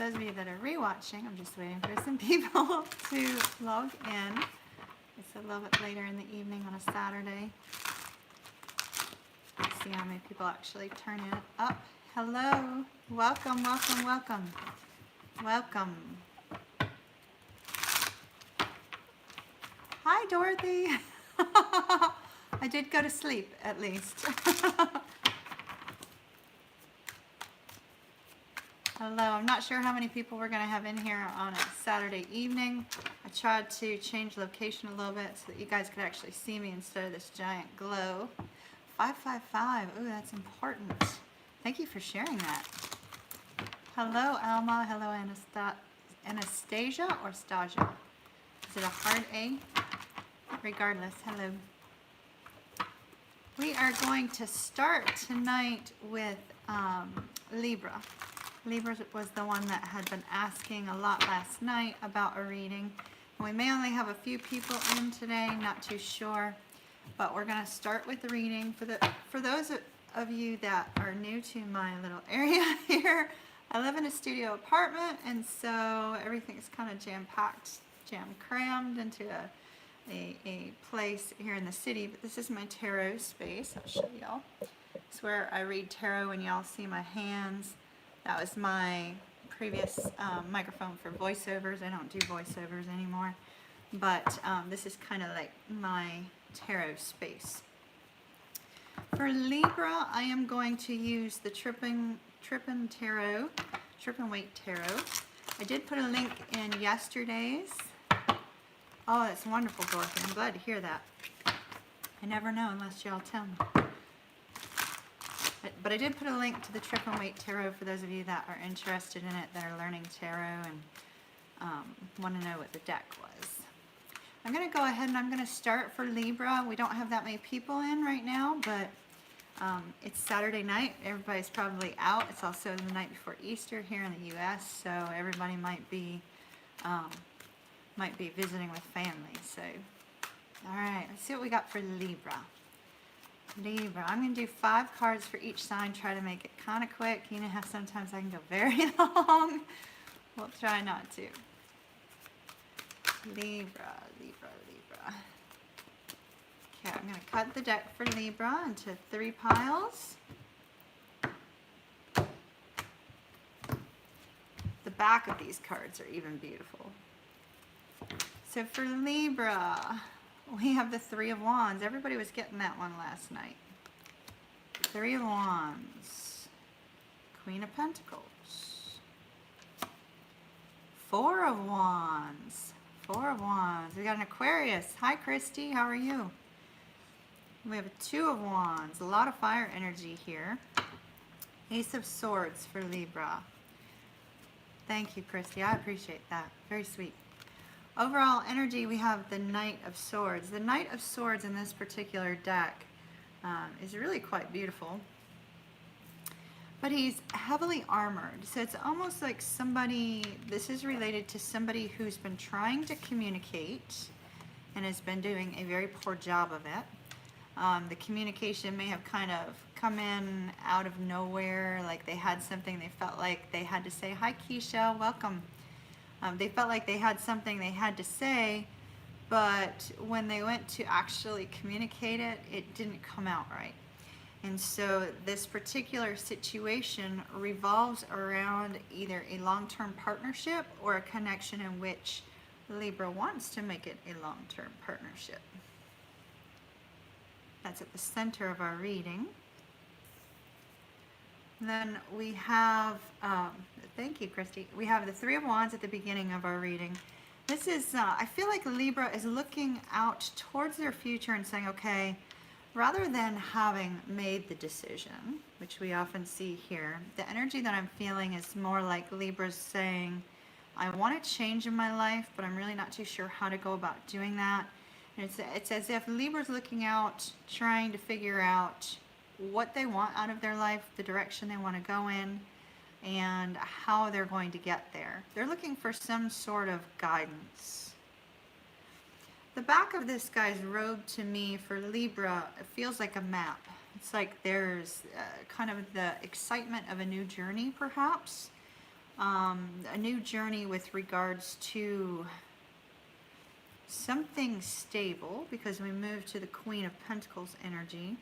those of you that are rewatching, I'm just waiting for some people to log in. It's a little bit later in the evening on a Saturday. Let's see how many people actually turn it up. Hello. Welcome, welcome, welcome. Welcome. Hi, Dorothy. I did go to sleep, at least. Hello. I'm not sure how many people we're going to have in here on a Saturday evening. I tried to change location a little bit so that you guys could actually see me instead of this giant glow. 555. Ooh, that's important. Thank you for sharing that. Hello, Alma. Hello, Anastasia or Stasia? Is it a hard A? Regardless, hello. We are going to start tonight with Libra. Libra was the one that had been asking a lot last night about a reading. We may only have a few people in today, not too sure, but we're going to start with the reading. For those of you that are new to my little area here, I live in a studio apartment, and so everything's kind of jam-packed, jam-crammed into a place here in the city. But this is my tarot space. I'll show y'all. It's where I read tarot, and y'all see my hands. That was my previous microphone for voiceovers. I don't do voiceovers anymore, but this is kind of like my tarot space. For Libra, I am going to use the Trippin Weight Tarot. I did put a link in yesterday's. Oh, that's wonderful, Dorothy. I'm glad to hear that. I never know unless y'all tell me. But I did put a link to the Trippin Weight Tarot for those of you that are interested in it, that are learning tarot and want to know what the deck was. I'm going to go ahead and I'm going to start for Libra. We don't have that many people in right now, but it's Saturday night. Everybody's probably out. It's also the night before Easter here in the U.S., so everybody might be visiting with family. So, all right, let's see what we got for Libra. Libra, I'm going to do 5 cards for each sign, try to make it kind of quick. You know how sometimes I can go very long. We'll try not to. Libra, Libra, Libra. Okay, I'm going to cut the deck for Libra into 3 piles. The back of these cards are even beautiful. So for Libra, we have the 3 of Wands. Everybody was getting that one last night. 3 of Wands. Queen of Pentacles. 4 of Wands. 4 of Wands. We got an Aquarius. Hi, Christy. How are you? We have a 2 of Wands. A lot of fire energy here. Ace of Swords for Libra. Thank you, Christy. I appreciate that. Very sweet. Overall energy, we have the Knight of Swords. The Knight of Swords in this particular deck is really quite beautiful. But he's heavily armored. So it's almost like somebody, this is related to somebody who's been trying to communicate and has been doing a very poor job of it. The communication may have kind of come in out of nowhere, like they had something they felt like they had to say. Hi, Keisha, welcome. They felt like they had something they had to say, but when they went to actually communicate it, it didn't come out right. And so this particular situation revolves around either a long-term partnership or a connection in which Libra wants to make it a long-term partnership. That's at the center of our reading. Then we have, thank you, Christy. We have the 3 of Wands at the beginning of our reading. This is, I feel like Libra is looking out towards their future and saying, okay, rather than having made the decision, which we often see here, the energy that I'm feeling is more like Libra's saying, I want a change in my life, but I'm really not too sure how to go about doing that. And it's as if Libra's looking out, trying to figure out what they want out of their life, the direction they want to go in, and how they're going to get there. They're looking for some sort of guidance. The back of this guy's robe to me for Libra, it feels like a map. It's like there's kind of the excitement of a new journey, perhaps. a new journey with regards to something stable, because we move to the Queen of Pentacles energy.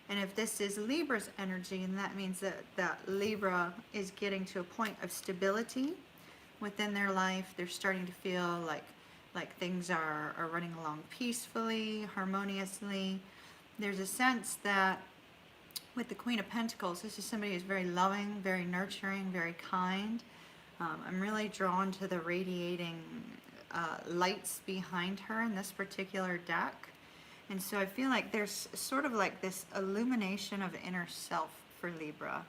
And if this is Libra's energy, and that means that Libra is getting to a point of stability within their life. They're starting to feel like things are running along peacefully, harmoniously. There's a sense that with the Queen of Pentacles, this is somebody who's very loving, very nurturing, very kind. I'm really drawn to the radiating lights behind her in this particular deck. And so I feel like there's sort of like this illumination of inner self for Libra.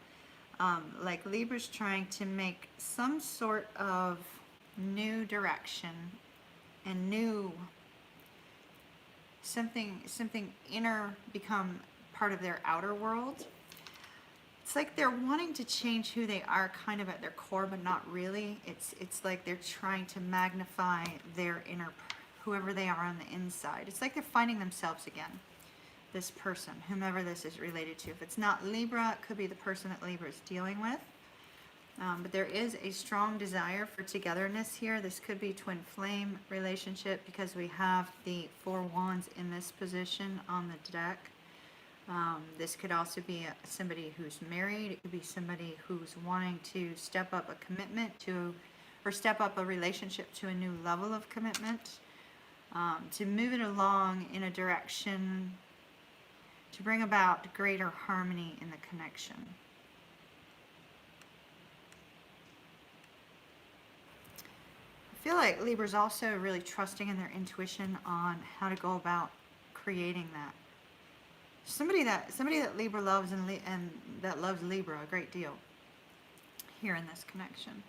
Like Libra's trying to make some sort of new direction and new something inner become part of their outer world. It's like they're wanting to change who they are kind of at their core, but not really. It's like they're trying to magnify their inner, whoever they are on the inside. It's like they're finding themselves again, this person, whomever this is related to. If it's not Libra, it could be the person that Libra is dealing with. But there is a strong desire for togetherness here. This could be twin flame relationship because we have the Four Wands in this position on the deck. This could also be somebody who's married. It could be somebody who's wanting to step up a commitment to, or step up a relationship to a new level of commitment, to move it along in a direction to bring about greater harmony in the connection. I feel like Libra's also really trusting in their intuition on how to go about creating that. Somebody that Libra loves and that loves Libra a great deal here in this connection.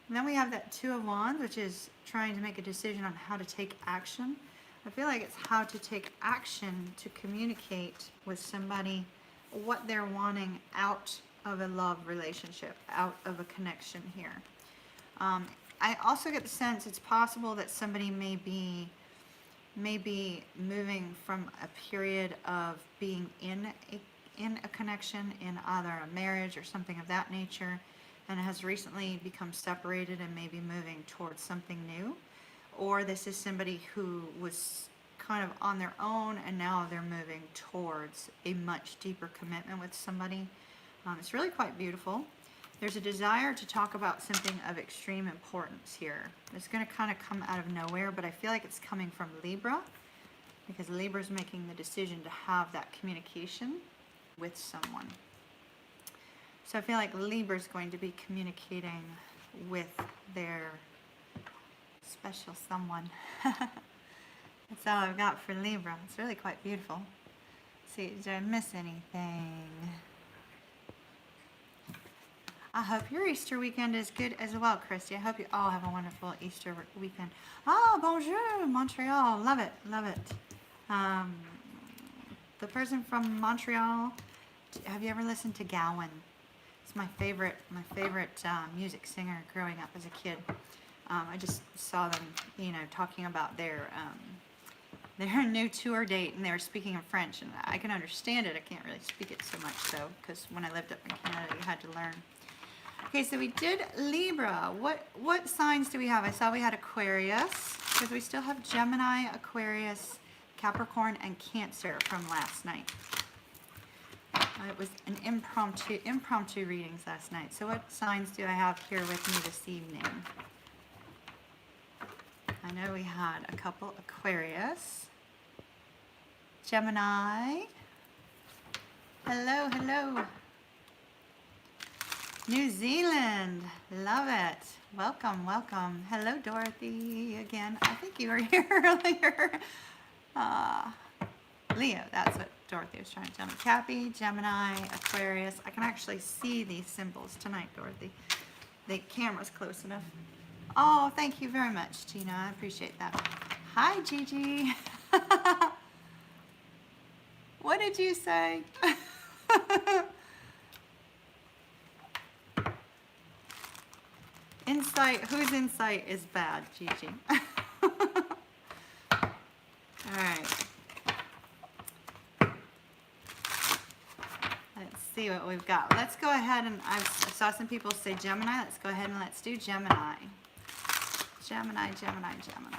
And then we have that Two of Wands, which is trying to make a decision on how to take action. I feel like it's how to take action to communicate with somebody what they're wanting out of a love relationship, out of a connection here. I also get the sense it's possible that somebody may be moving from a period of being in a connection, in either a marriage or something of that nature, and has recently become separated and maybe moving towards something new. Or this is somebody who was kind of on their own and now they're moving towards a much deeper commitment with somebody. It's really quite beautiful. There's a desire to talk about something of extreme importance here. It's going to kind of come out of nowhere, but I feel like it's coming from Libra, because Libra's making the decision to have that communication with someone. So I feel like Libra's going to be communicating with their special someone. That's all I've got for Libra. It's really quite beautiful. Let's see, did I miss anything? I hope your Easter weekend is good as well, Christy. I hope you all have a wonderful Easter weekend. Oh, bonjour, Montreal. Love it, love it. The person from Montreal, have you ever listened to Gowan? It's my favorite music singer growing up as a kid. I just saw them, talking about their new tour date, and they were speaking in French, and I can understand it. I can't really speak it so much, though, because when I lived up in Canada, you had to learn. Okay, so we did Libra. What signs do we have? I saw we had Aquarius, because we still have Gemini, Aquarius, Capricorn, and Cancer from last night. It was an impromptu readings last night. So what signs do I have here with me this evening? I know we had a couple Aquarius, Gemini. Hello, hello. New Zealand, love it. Welcome, welcome. Hello, Dorothy, again. I think you were here earlier. Leo, that's what Dorothy was trying to tell me. Cappy, Gemini, Aquarius. I can actually see these symbols tonight, Dorothy. The camera's close enough. Oh, thank you very much, Tina. I appreciate that. Hi, Gigi. What did you say? Insight, whose insight is bad, Gigi? All right. Let's see what we've got. Let's go ahead and I saw some people say Gemini. Let's go ahead and let's do Gemini. Gemini, Gemini, Gemini.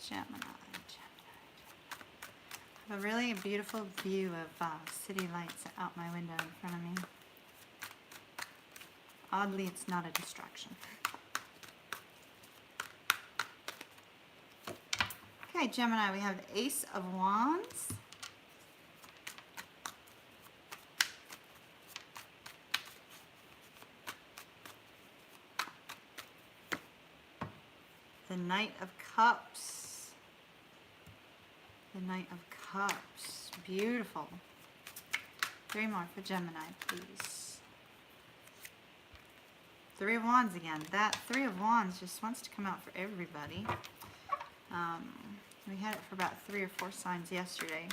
Gemini. I have a really beautiful view of city lights out my window in front of me. Oddly, it's not a distraction. Okay, Gemini, we have the Ace of Wands. The Knight of Cups. The Knight of Cups. Beautiful. 3 more for Gemini, please. 3 of Wands again. That 3 of Wands just wants to come out for everybody. We had it for about 3 or 4 signs yesterday.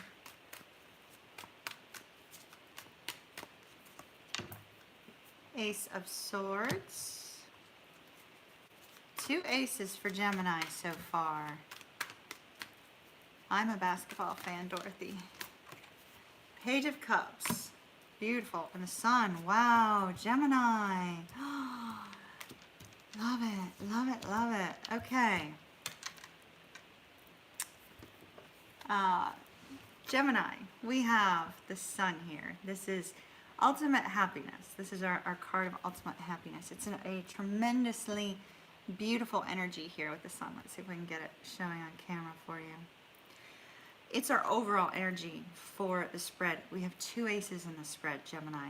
Ace of Swords. 2 aces for Gemini so far. I'm a basketball fan, Dorothy. Page of Cups. Beautiful. And the Sun. Wow, Gemini. Love it, love it, love it. Okay. Gemini, we have the Sun here. This is ultimate happiness. This is our card of ultimate happiness. It's a tremendously beautiful energy here with the Sun. Let's see if we can get it showing on camera for you. It's our overall energy for the spread. We have 2 aces in the spread, Gemini.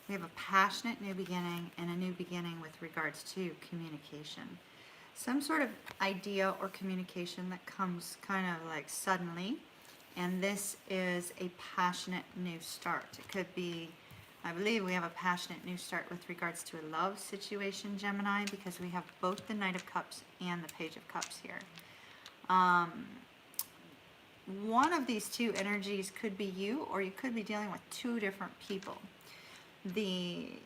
We have a passionate new beginning and a new beginning with regards to communication. Some sort of idea or communication that comes kind of like suddenly, and this is a passionate new start. It could be, I believe we have a passionate new start with regards to a love situation, Gemini, because we have both the Knight of Cups and the Page of Cups here. One of these 2 energies could be you, or you could be dealing with 2 different people. The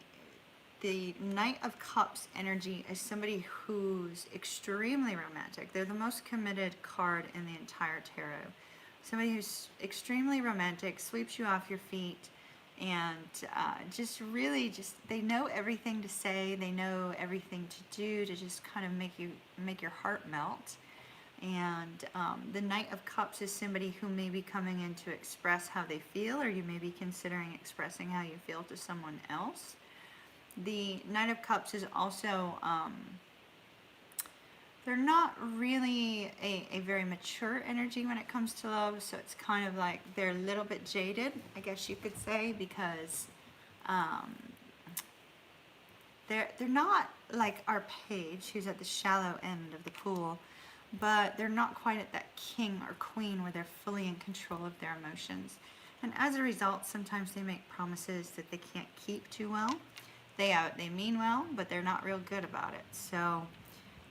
Knight of Cups energy is somebody who's extremely romantic. They're the most committed card in the entire tarot. Somebody who's extremely romantic, sweeps you off your feet, and just really they know everything to say, they know everything to do to just kind of make your heart melt. And the Knight of Cups is somebody who may be coming in to express how they feel, or you may be considering expressing how you feel to someone else. The Knight of Cups is also, they're not really a very mature energy when it comes to love, so it's kind of like they're a little bit jaded, I guess you could say, because they're not like our Page, who's at the shallow end of the pool, but they're not quite at that king or queen where they're fully in control of their emotions. And as a result, sometimes they make promises that they can't keep too well. They mean well, but they're not real good about it. So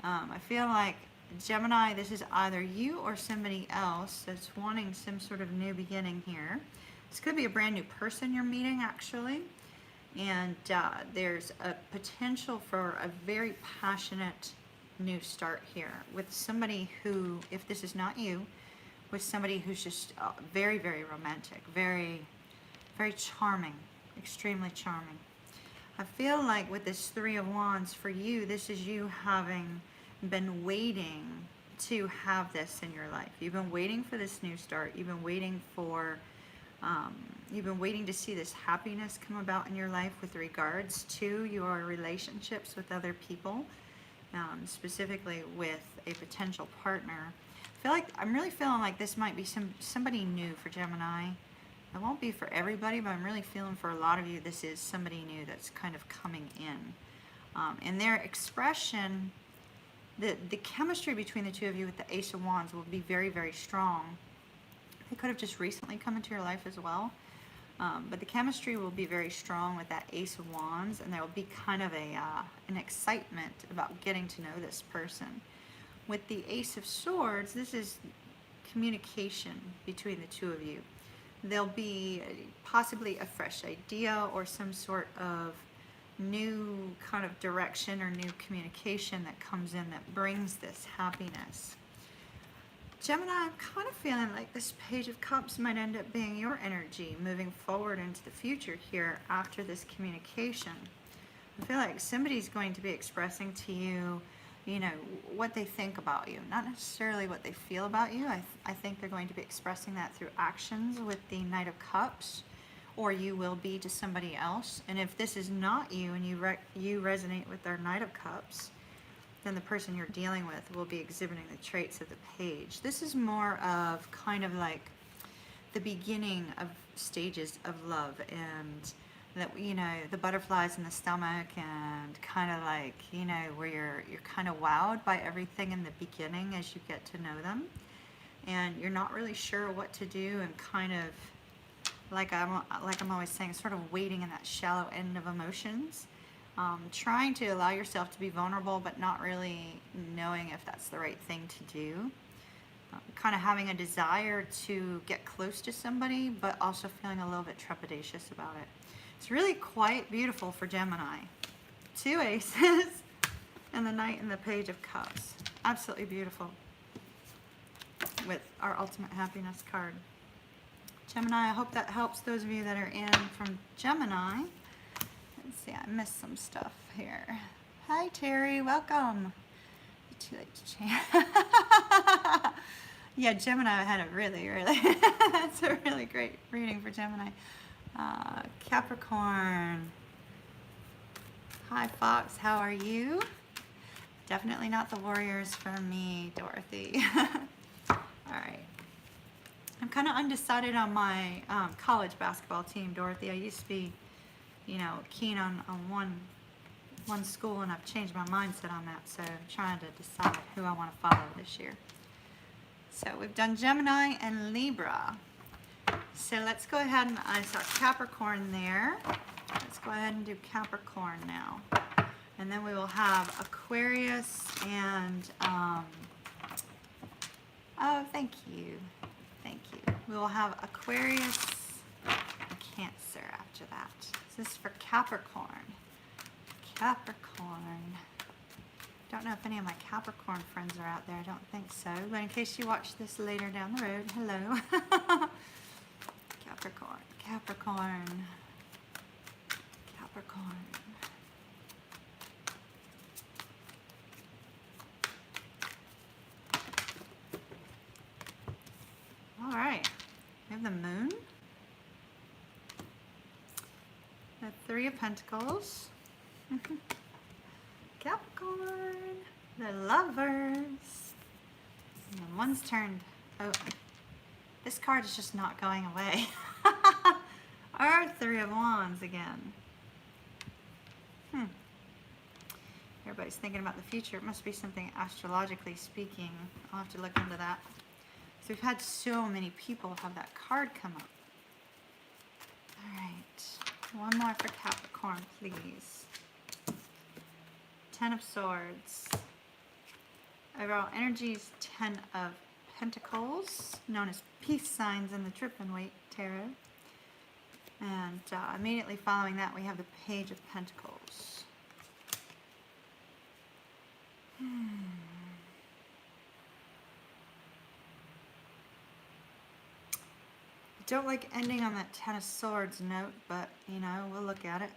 I feel like Gemini, this is either you or somebody else that's wanting some sort of new beginning here. This could be a brand new person you're meeting, actually. And there's a potential for a very passionate new start here with somebody who, if this is not you, with somebody who's just very, very romantic, very, very charming, extremely charming. I feel like with this 3 of Wands for you, this is you having been waiting to have this in your life. You've been waiting for this new start. You've been waiting for, you've been waiting to see this happiness come about in your life with regards to your relationships with other people. Specifically with a potential partner. I feel like I'm really feeling like this might be somebody new for Gemini. It won't be for everybody, but I'm really feeling for a lot of you this is somebody new that's kind of coming in. And their expression, the chemistry between the 2 of you with the Ace of Wands will be very, very strong. They could have just recently come into your life as well. But the chemistry will be very strong with that Ace of Wands, and there will be kind of an excitement about getting to know this person. With the Ace of Swords, this is communication between the 2 of you. There'll be possibly a fresh idea or some sort of new kind of direction or new communication that comes in that brings this happiness. Gemini, I'm kind of feeling like this Page of Cups might end up being your energy moving forward into the future here after this communication. I feel like somebody's going to be expressing to you, you know, what they think about you, not necessarily what they feel about you. I think they're going to be expressing that through actions with the Knight of Cups, or you will be to somebody else. And if this is not you and you resonate with their Knight of Cups, then the person you're dealing with will be exhibiting the traits of the Page. This is more of kind of like the beginning of stages of love, and that, you know, the butterflies in the stomach, and kind of like, you know, where you're kind of wowed by everything in the beginning as you get to know them, and you're not really sure what to do, and kind of like I'm always saying, sort of waiting in that shallow end of emotions. Trying to allow yourself to be vulnerable, but not really knowing if that's the right thing to do. Kind of having a desire to get close to somebody, but also feeling a little bit trepidatious about it. It's really quite beautiful for Gemini. 2 aces and the Knight and the Page of Cups. Absolutely beautiful with our Ultimate Happiness card. Gemini, I hope that helps those of you that are in from Gemini. Let's see, I missed some stuff here. Hi, Terry, welcome. Too late to change. Yeah, Gemini had a really, that's a really great reading for Gemini. Capricorn. Hi, Fox, how are you? Definitely not the Warriors for me, Dorothy. All right. I'm kind of undecided on my college basketball team, Dorothy. I used to be, you know, keen on one school, and I've changed my mindset on that, so I'm trying to decide who I want to follow this year. So we've done Gemini and Libra. So let's go ahead, and I saw Capricorn there. Let's go ahead and do Capricorn now. And then we will have Aquarius and, oh, thank you. Thank you. We will have Aquarius and Cancer after that. This is for Capricorn. Capricorn. Don't know if any of my Capricorn friends are out there. I don't think so. But in case you watch this later down the road, hello. Capricorn. Capricorn. Capricorn. All right. We have the Moon. The 3 of Pentacles. Capricorn. The Lovers. And then one's turned open. This card is just not going away. Our 3 of Wands again. Everybody's thinking about the future. It must be something astrologically speaking. I'll have to look into that. So we've had so many people have that card come up. All right. One more for Capricorn, please. 10 of Swords. Overall energy is 10 of Pentacles, known as peace signs in the Trip and Wait Tarot. And immediately following that, we have the Page of Pentacles. Don't like ending on that 10 of Swords note, but, you know, we'll look at it.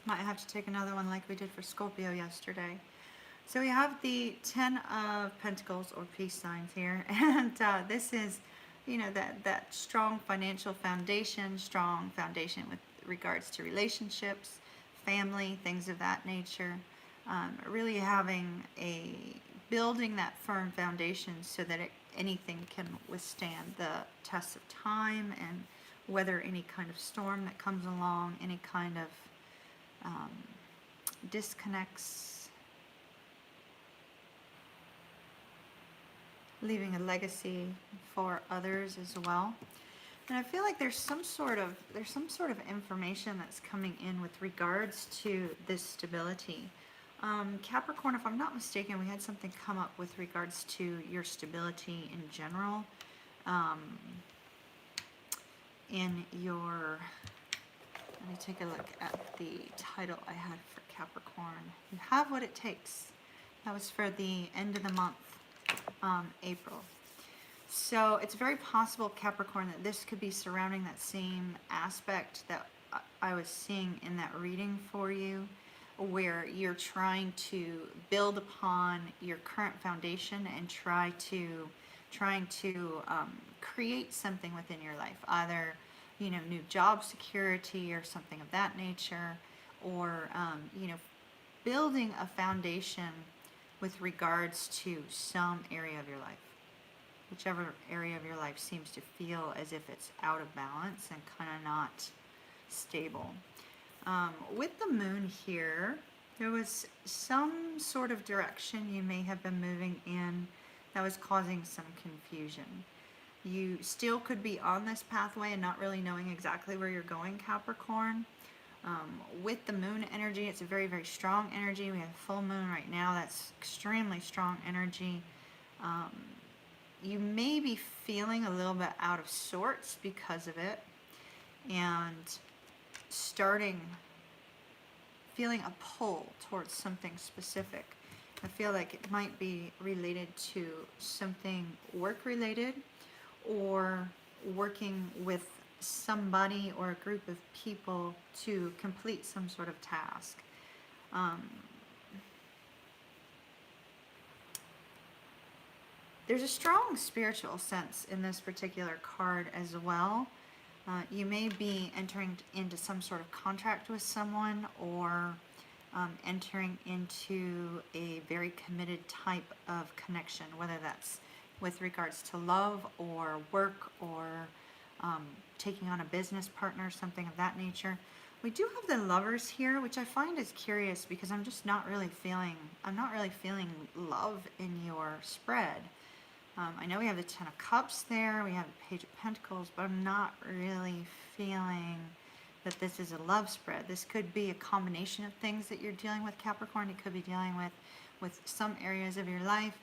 Might have to take another one like we did for Scorpio yesterday. So we have the 10 of Pentacles, or peace signs here, and this is, you know, that strong financial foundation, strong foundation with regards to relationships, family, things of that nature. Really having building that firm foundation so that anything can withstand the test of time and weather any kind of storm that comes along, any kind of disconnects, leaving a legacy for others as well. And I feel like there's some sort of information that's coming in with regards to this stability. Capricorn, if I'm not mistaken, we had something come up with regards to your stability in general, in your Let me take a look at the title I had for Capricorn. You have what it takes. That was for the end of the month, April. So it's very possible, Capricorn, that this could be surrounding that same aspect that I was seeing in that reading for you, where you're trying to build upon your current foundation and trying to create something within your life, either new job security or something of that nature, or building a foundation with regards to some area of your life. Whichever area of your life seems to feel as if it's out of balance and kind of not stable. With the moon here, there was some sort of direction you may have been moving in that was causing some confusion. You still could be on this pathway and not really knowing exactly where you're going, Capricorn. With the moon energy, it's a very, very strong energy. We have full moon right now. That's extremely strong energy. You may be feeling a little bit out of sorts because of it, and feeling a pull towards something specific. I feel like it might be related to something work related, or working with somebody or a group of people to complete some sort of task. There's a strong spiritual sense in this particular card as well. You may be entering into some sort of contract with someone, or entering into a very committed type of connection, whether that's with regards to love or work, or taking on a business partner, something of that nature. We do have the Lovers here, which I find is curious because I'm not really feeling love in your spread. I know we have the Ten of Cups there, we have the Page of Pentacles, but I'm not really feeling that this is a love spread. This could be a combination of things that you're dealing with, Capricorn. It could be dealing with some areas of your life,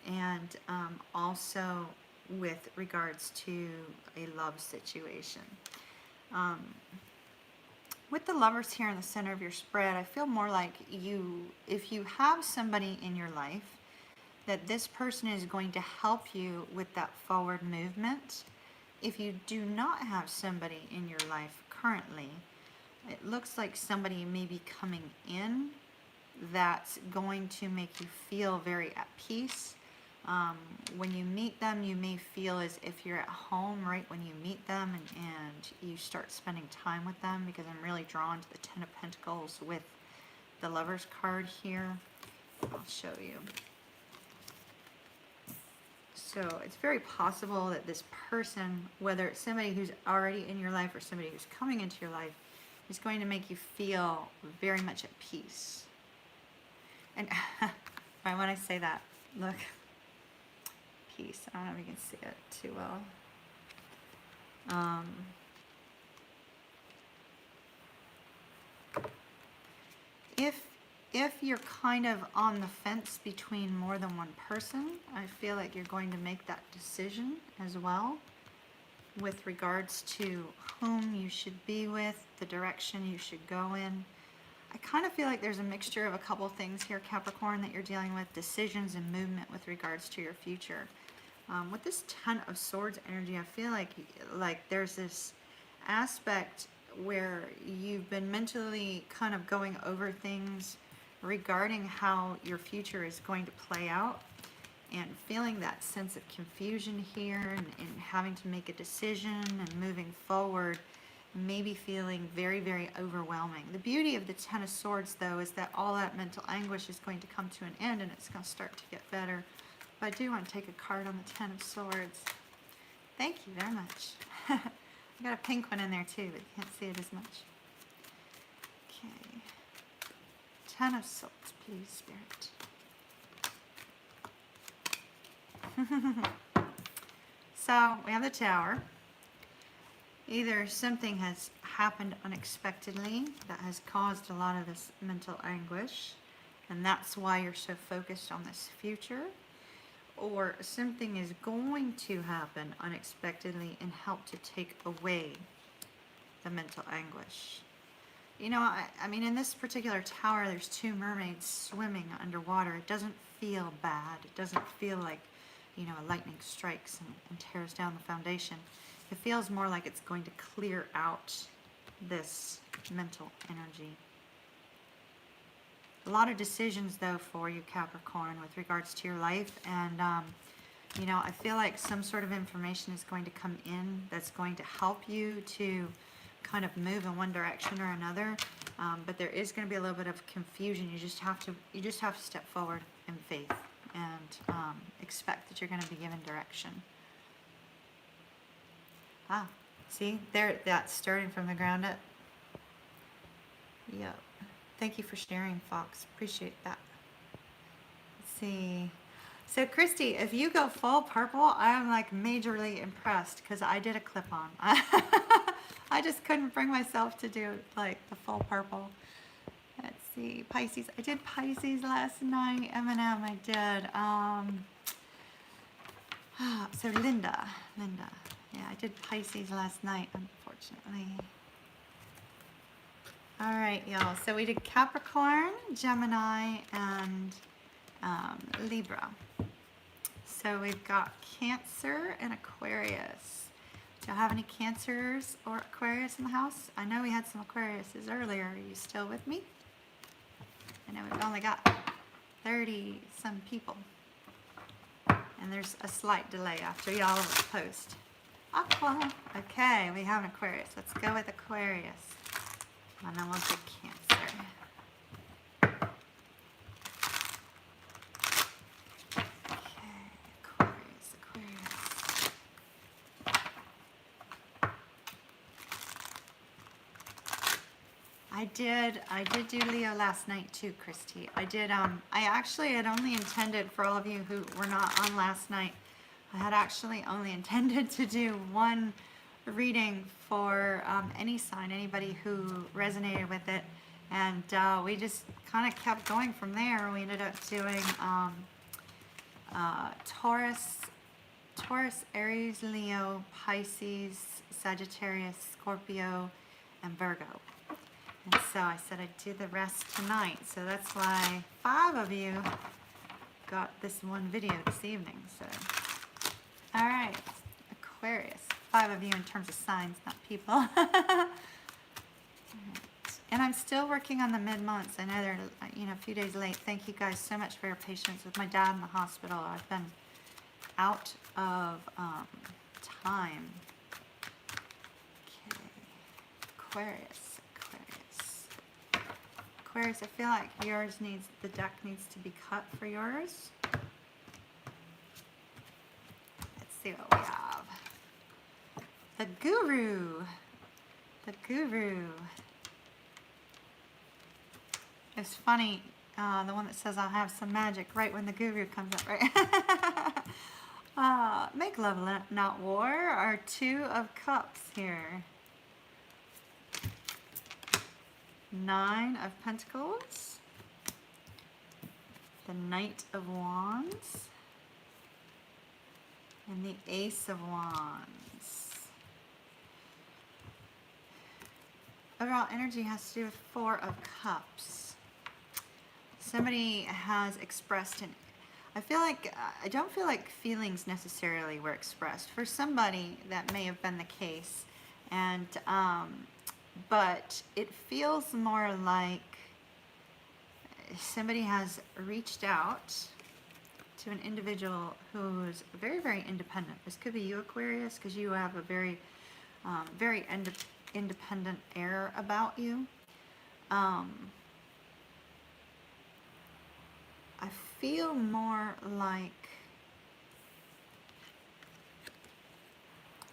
and also with regards to a love situation. With the Lovers here in the center of your spread, I feel more like if you have somebody in your life, that this person is going to help you with that forward movement. If you do not have somebody in your life currently, it looks like somebody may be coming in that's going to make you feel very at peace. When you meet them, you may feel as if you're at home right when you meet them, and you start spending time with them, because I'm really drawn to the Ten of Pentacles with the Lovers card here. I'll show you. So it's very possible that this person, whether it's somebody who's already in your life or somebody who's coming into your life, is going to make you feel very much at peace. And right when I say that, look, peace. I don't know if you can see it too well. If you're kind of on the fence between more than one person, I feel like you're going to make that decision as well with regards to whom you should be with, the direction you should go in. I kind of feel like there's a mixture of a couple things here, Capricorn, that you're dealing with, decisions and movement with regards to your future. With this Ten of Swords energy, I feel like there's this aspect where you've been mentally kind of going over things regarding how your future is going to play out, and feeling that sense of confusion here, and having to make a decision and moving forward, maybe feeling very, very overwhelming. The beauty of the Ten of Swords, though, is that all that mental anguish is going to come to an end, and it's going to start to get better. But I do want to take a card on the Ten of Swords. Thank you very much. I got a pink one in there too, but you can't see it as much. Okay. Ten of Swords, please, Spirit. So we have the Tower. Either something has happened unexpectedly that has caused a lot of this mental anguish, and that's why you're so focused on this future, or something is going to happen unexpectedly and help to take away the mental anguish. you know, I mean, in this particular tower, there's two mermaids swimming underwater. It doesn't feel bad. It doesn't feel like, you know, a lightning strikes and tears down the foundation. It feels more like it's going to clear out this mental energy. A lot of decisions, though, for you, Capricorn, with regards to your life. And, you know, I feel like some sort of information is going to come in that's going to help you to kind of move in one direction or another. But there is going to be a little bit of confusion. You just have to step forward in faith and expect that you're going to be given direction. Ah, see, there, that's starting from the ground up. Yep. Thank you for sharing, Fox. Appreciate that. Let's see. So, Christy, if you go full purple, I'm like majorly impressed because I did a clip-on. I just couldn't bring myself to do like the full purple. Let's see, Pisces. I did Pisces last night. Eminem, I did. So Linda. Yeah, I did Pisces last night, unfortunately. All right, y'all. So we did Capricorn, Gemini, and Libra. So we've got Cancer and Aquarius. Do you have any Cancers or Aquarius in the house? I know we had some Aquariuses earlier. Are you still with me? I know we've only got 30 some people. And there's a slight delay after y'all post. Aqua. Okay, we have an Aquarius. Let's go with Aquarius. And then we'll do Cancer. Okay, Aquarius. I did do Leo last night too, Christy. I actually had only intended, for all of you who were not on last night, I had actually only intended to do one reading for any sign, anybody who resonated with it, and we just kind of kept going from there. We ended up doing Taurus, Aries, Leo, Pisces, Sagittarius, Scorpio, and Virgo. And so I said I'd do the rest tonight. So that's why 5 of you got this one video this evening. So, all right, Aquarius. 5 of you in terms of signs, not people. Right. And I'm still working on the mid-months. I know they're, you know, a few days late. Thank you guys so much for your patience with my dad in the hospital. I've been out of time. Okay, Aquarius. Aquarius, I feel like the deck needs to be cut for yours. Let's see what we have. The Guru. It's funny, the one that says I'll have some magic right when the Guru comes up, right? Make love, not war, are 2 of Cups here. 9 of Pentacles. The Knight of Wands. And the Ace of Wands. Overall energy has to do with 4 of Cups. Somebody has expressed I don't feel like feelings necessarily were expressed. For somebody that may have been the case. And, but it feels more like somebody has reached out to an individual who's very, very independent. This could be you, Aquarius, because you have a very, very independent air about you. I feel more like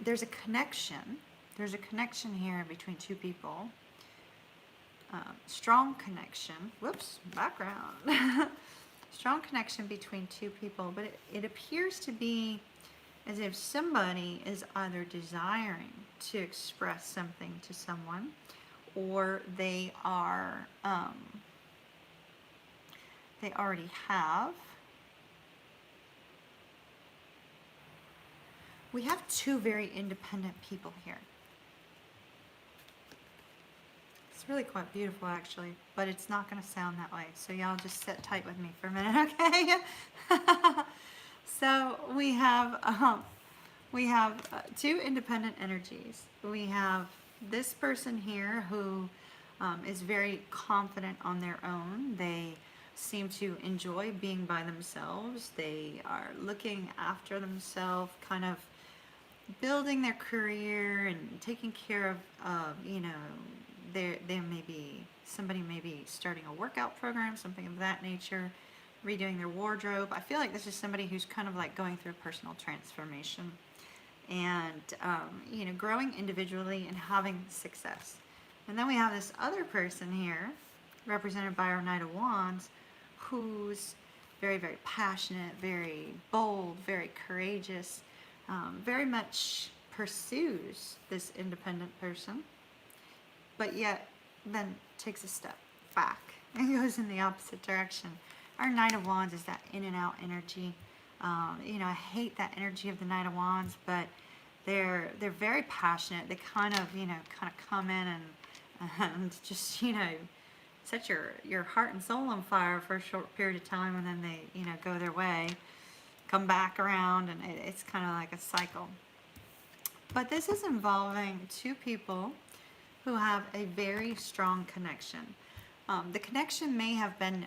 there's a connection. There's a connection here between 2 people. Strong connection. Whoops, background. Strong connection between 2 people, but it appears to be as if somebody is either desiring to express something to someone, or they are, they already have. We have 2 very independent people here. It's really quite beautiful, actually, but it's not going to sound that way. So y'all just sit tight with me for a minute, okay? So we have two independent energies. We have this person here who is very confident on their own. They seem to enjoy being by themselves. They are looking after themselves, kind of building their career and taking care of, you know, they may be, somebody may be starting a workout program, something of that nature, redoing their wardrobe. I feel like this is somebody who's kind of like going through a personal transformation and, you know, growing individually and having success. And then we have this other person here, represented by our Knight of Wands, who's very, very passionate, very bold, very courageous, very much pursues this independent person, but yet then takes a step back and goes in the opposite direction. Our Knight of Wands is that in and out energy. You know, I hate that energy of the Knight of Wands, but they're very passionate. They kind of, you know, come in and just, you know, set your heart and soul on fire for a short period of time, and then they, you know, go their way, come back around, and it's kind of like a cycle. But this is involving two people who have a very strong connection. The connection may have been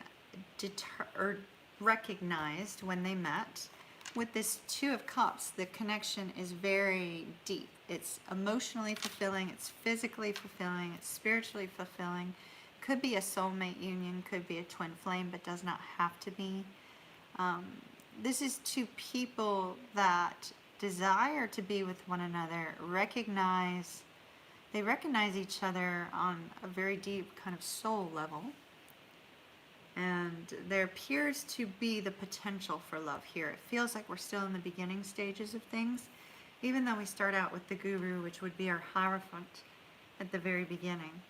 recognized when they met. With this Two of Cups, the connection is very deep. It's emotionally fulfilling, it's physically fulfilling, it's spiritually fulfilling. Could be a soulmate union, could be a twin flame, but does not have to be. This is two people that desire to be with one another, they recognize each other on a very deep kind of soul level. And there appears to be the potential for love here. It feels like we're still in the beginning stages of things, even though we start out with the Guru, which would be our Hierophant at the very beginning.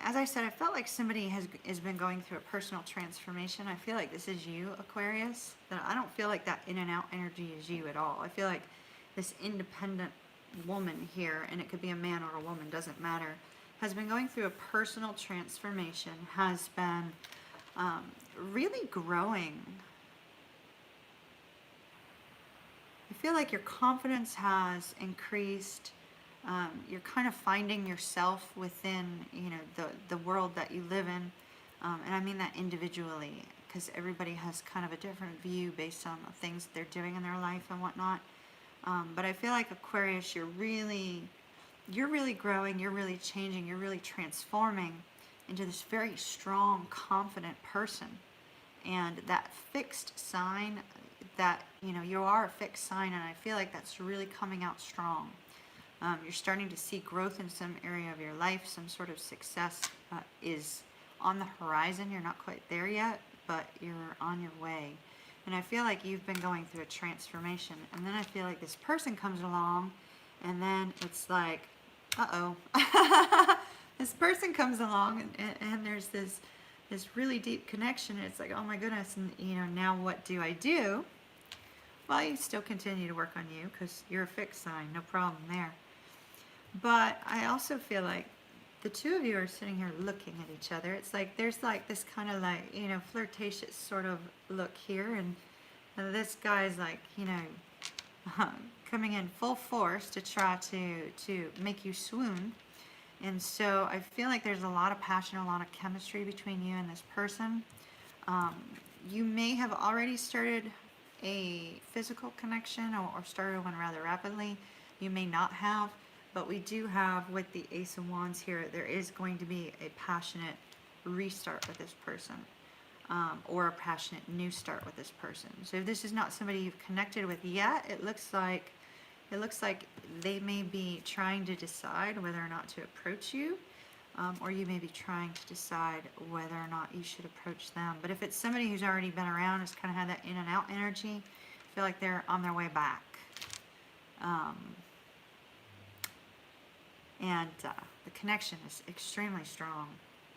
As I said, I felt like somebody has been going through a personal transformation. I feel like this is you, Aquarius. I don't feel like that in and out energy is you at all. I feel like this independent woman here, and it could be a man or a woman, doesn't matter, has been going through a personal transformation, has been really growing. I feel like your confidence has increased. You're kind of finding yourself within, you know, the world that you live in, and I mean that individually, because everybody has kind of a different view based on the things they're doing in their life and whatnot. But I feel like Aquarius, you're really growing, you're really changing, you're really transforming into this very strong, confident person. And that fixed sign, that, you know, you are a fixed sign, and I feel like that's really coming out strong. You're starting to see growth in some area of your life, some sort of success is on the horizon. You're not quite there yet, but you're on your way. And I feel like you've been going through a transformation, and then I feel like this person comes along, and then it's like, uh-oh. This person comes along, and there's this really deep connection, and it's like, oh my goodness, and, you know, now what do I do? Well, you still continue to work on you, because you're a fixed sign, no problem there. But I also feel like the two of you are sitting here looking at each other. It's like there's like this kind of like, you know, flirtatious sort of look here, and this guy's like, you know, coming in full force to try to make you swoon. And so I feel like there's a lot of passion, a lot of chemistry between you and this person. You may have already started a physical connection, or started one rather rapidly. You may not have. But we do have, with the Ace of Wands here, there is going to be a passionate restart with this person, or a passionate new start with this person. So if this is not somebody you've connected with yet, it looks like they may be trying to decide whether or not to approach you, or you may be trying to decide whether or not you should approach them. But if it's somebody who's already been around, has kind of had that in and out energy, I feel like they're on their way back. And the connection is extremely strong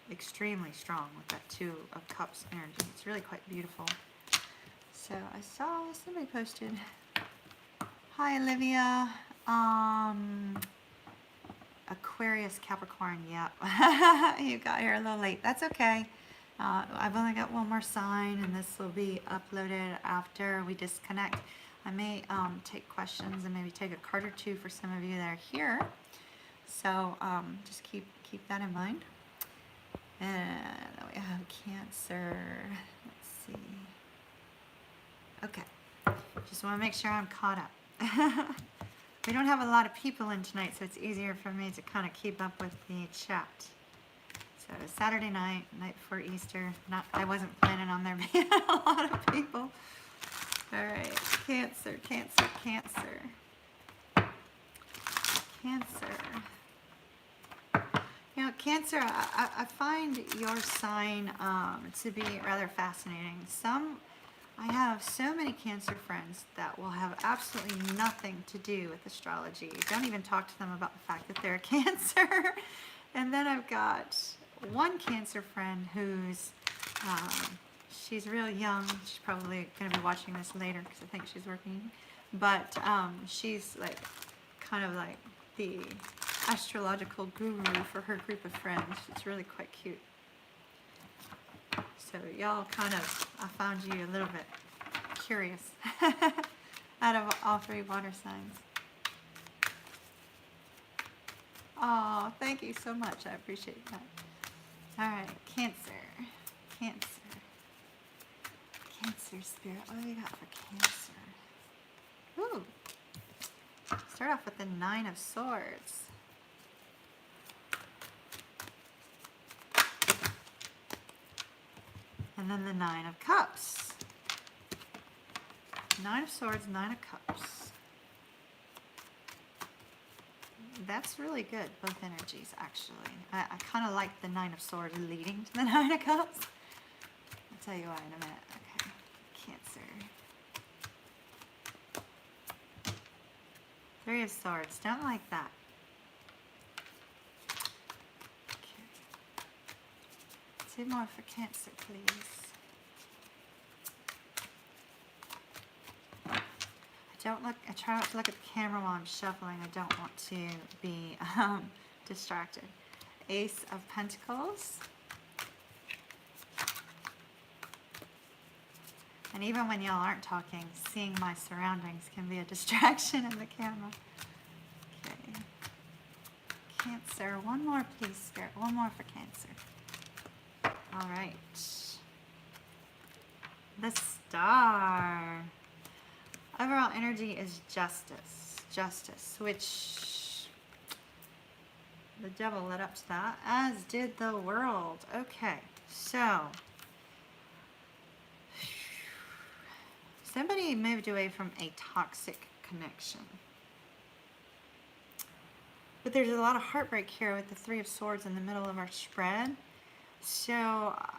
with that Two of Cups energy. It's really quite beautiful. So I saw somebody posted, hi Olivia, Aquarius, Capricorn, yep. You got here a little late. That's okay. I've only got one more sign, and this will be uploaded after we disconnect. I may take questions and maybe take a card or two for some of you that are here. So just keep that in mind. And we have Cancer. Let's see. Okay. Just want to make sure I'm caught up. We don't have a lot of people in tonight, so it's easier for me to kind of keep up with the chat. So Saturday night, night before Easter. I wasn't planning on there being a lot of people. All right, Cancer, Cancer, Cancer. Cancer. You know, Cancer, I find your sign to be rather fascinating. I have so many Cancer friends that will have absolutely nothing to do with astrology. Don't even talk to them about the fact that they're a Cancer. And then I've got one Cancer friend who's, she's real young. She's probably going to be watching this later because I think she's working. But she's like, kind of like the astrological guru for her group of friends. It's really quite cute. So y'all kind of, I found you a little bit curious out of all three water signs. Oh, thank you so much. I appreciate that. All right, Cancer. Cancer. Cancer spirit. What do we got for Cancer? Ooh. Start off with the Nine of Swords. And then the Nine of Cups. Nine of Swords, Nine of Cups. That's really good, both energies, actually. I kind of like the Nine of Swords leading to the Nine of Cups. I'll tell you why in a minute. Okay, Cancer. Three of Swords, don't like that. Two more for Cancer, please. I try not to look at the camera while I'm shuffling. I don't want to be distracted. Ace of Pentacles. And even when y'all aren't talking, seeing my surroundings can be a distraction in the camera. Okay. Cancer. One more, please, Spirit. One more for Cancer. All right. The Star. Overall energy is justice. Justice, which the devil led up to that, as did the world. Okay, so somebody moved away from a toxic connection. But there's a lot of heartbreak here with the Three of Swords in the middle of our spread. So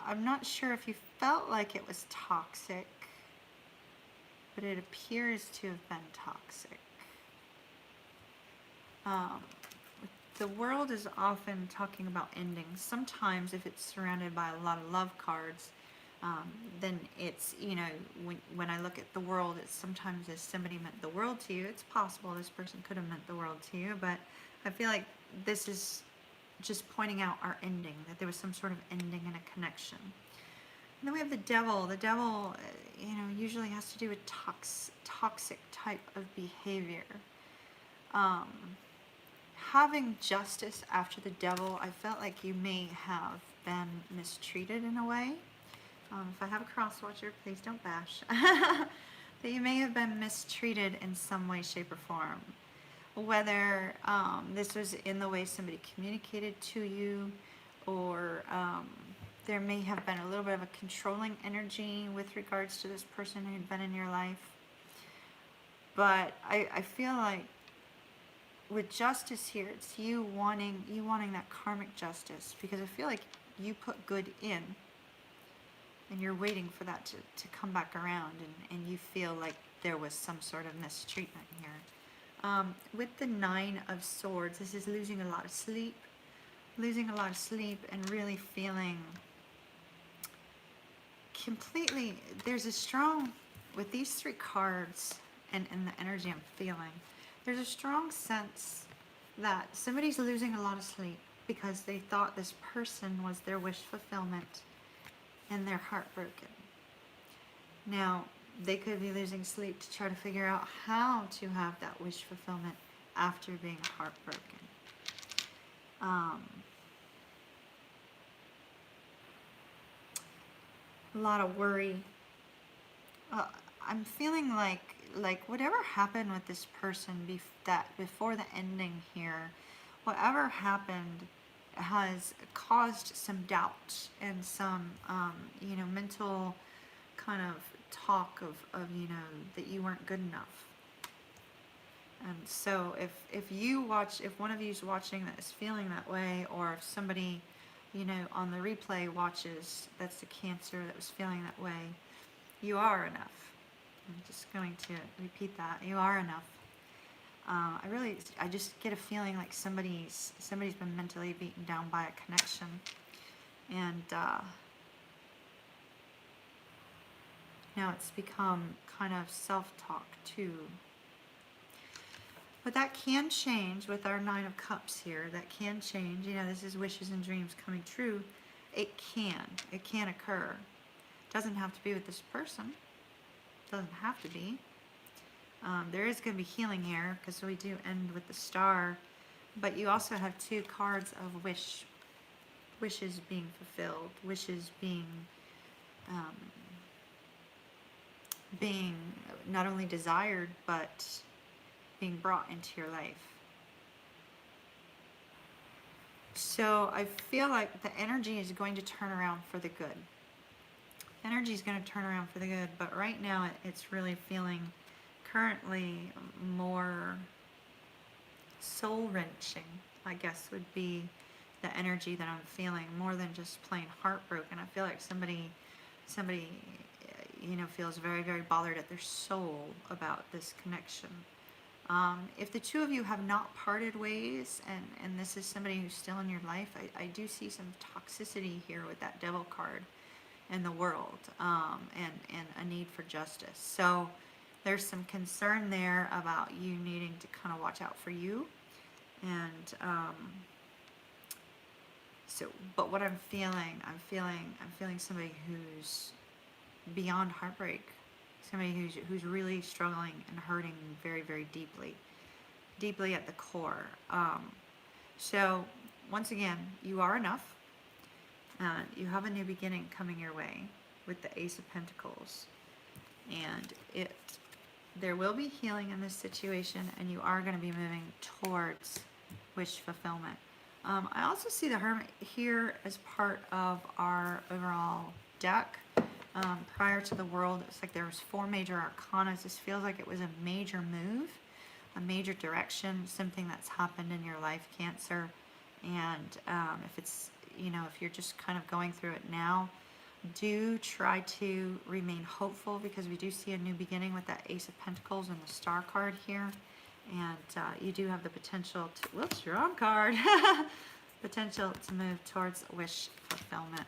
I'm not sure if you felt like it was toxic, but it appears to have been toxic. The world is often talking about endings. Sometimes if it's surrounded by a lot of love cards, then it's, you know, when I look at the world, it's sometimes if somebody meant the world to you, it's possible this person could have meant the world to you, but I feel like this is just pointing out our ending, that there was some sort of ending in a connection. And then we have the devil. The devil, you know, usually has to do with toxic type of behavior. Having justice after the devil, I felt like you may have been mistreated in a way. If I have a cross watcher, please don't bash. That you may have been mistreated in some way, shape, or form. Whether this was in the way somebody communicated to you, or there may have been a little bit of a controlling energy with regards to this person who had been in your life. But I feel like with justice here, it's you wanting that karmic justice, because I feel like you put good in and you're waiting for that to come back around, and you feel like there was some sort of mistreatment here. With the Nine of Swords, this is losing a lot of sleep. Losing a lot of sleep and really feeling completely, there's a strong, with these three cards and the energy I'm feeling, there's a strong sense that somebody's losing a lot of sleep because they thought this person was their wish fulfillment and they're heartbroken. Now, they could be losing sleep to try to figure out how to have that wish fulfillment after being heartbroken. A lot of worry. I'm feeling like whatever happened with this person before the ending here, whatever happened has caused some doubt and some mental kind of talk of that you weren't good enough. And so if one of you's watching that is feeling that way, or if somebody on the replay watches that's the Cancer that was feeling that way, you are enough. I'm just going to repeat that. You are enough. I just get a feeling like somebody's been mentally beaten down by a connection, and now it's become kind of self-talk too. But that can change with our Nine of Cups here. That can change. This is wishes and dreams coming true. It can occur. It doesn't have to be with this person. It doesn't have to be. There is going to be healing here because we do end with the Star. But you also have two cards of wishes being fulfilled, wishes being not only desired but being brought into your life. So I feel like the energy is going to turn around for the good. Energy is going to turn around for the good, but right now it's really feeling currently more soul-wrenching, I guess would be the energy that I'm feeling, more than just plain heartbroken. I feel like somebody feels very, very bothered at their soul about this connection. If the two of you have not parted ways, and this is somebody who's still in your life, I do see some toxicity here with that Devil card in the world, and a need for justice. So there's some concern there about you needing to kind of watch out for you. And but what I'm feeling somebody who's beyond heartbreak. Somebody who's really struggling and hurting very, very deeply at the core. So once again, you are enough. You have a new beginning coming your way with the Ace of Pentacles, and there will be healing in this situation, and you are going to be moving towards wish fulfillment. I also see the Hermit here as part of our overall deck. Prior to the World, it's like there was 4 major arcana. This feels like it was a major move, a major direction, something that's happened in your life, Cancer. And if it's, if you're just kind of going through it now, do try to remain hopeful, because we do see a new beginning with that Ace of Pentacles and the Star card here. And you do have the potential to, whoops, wrong card, potential to move towards wish fulfillment.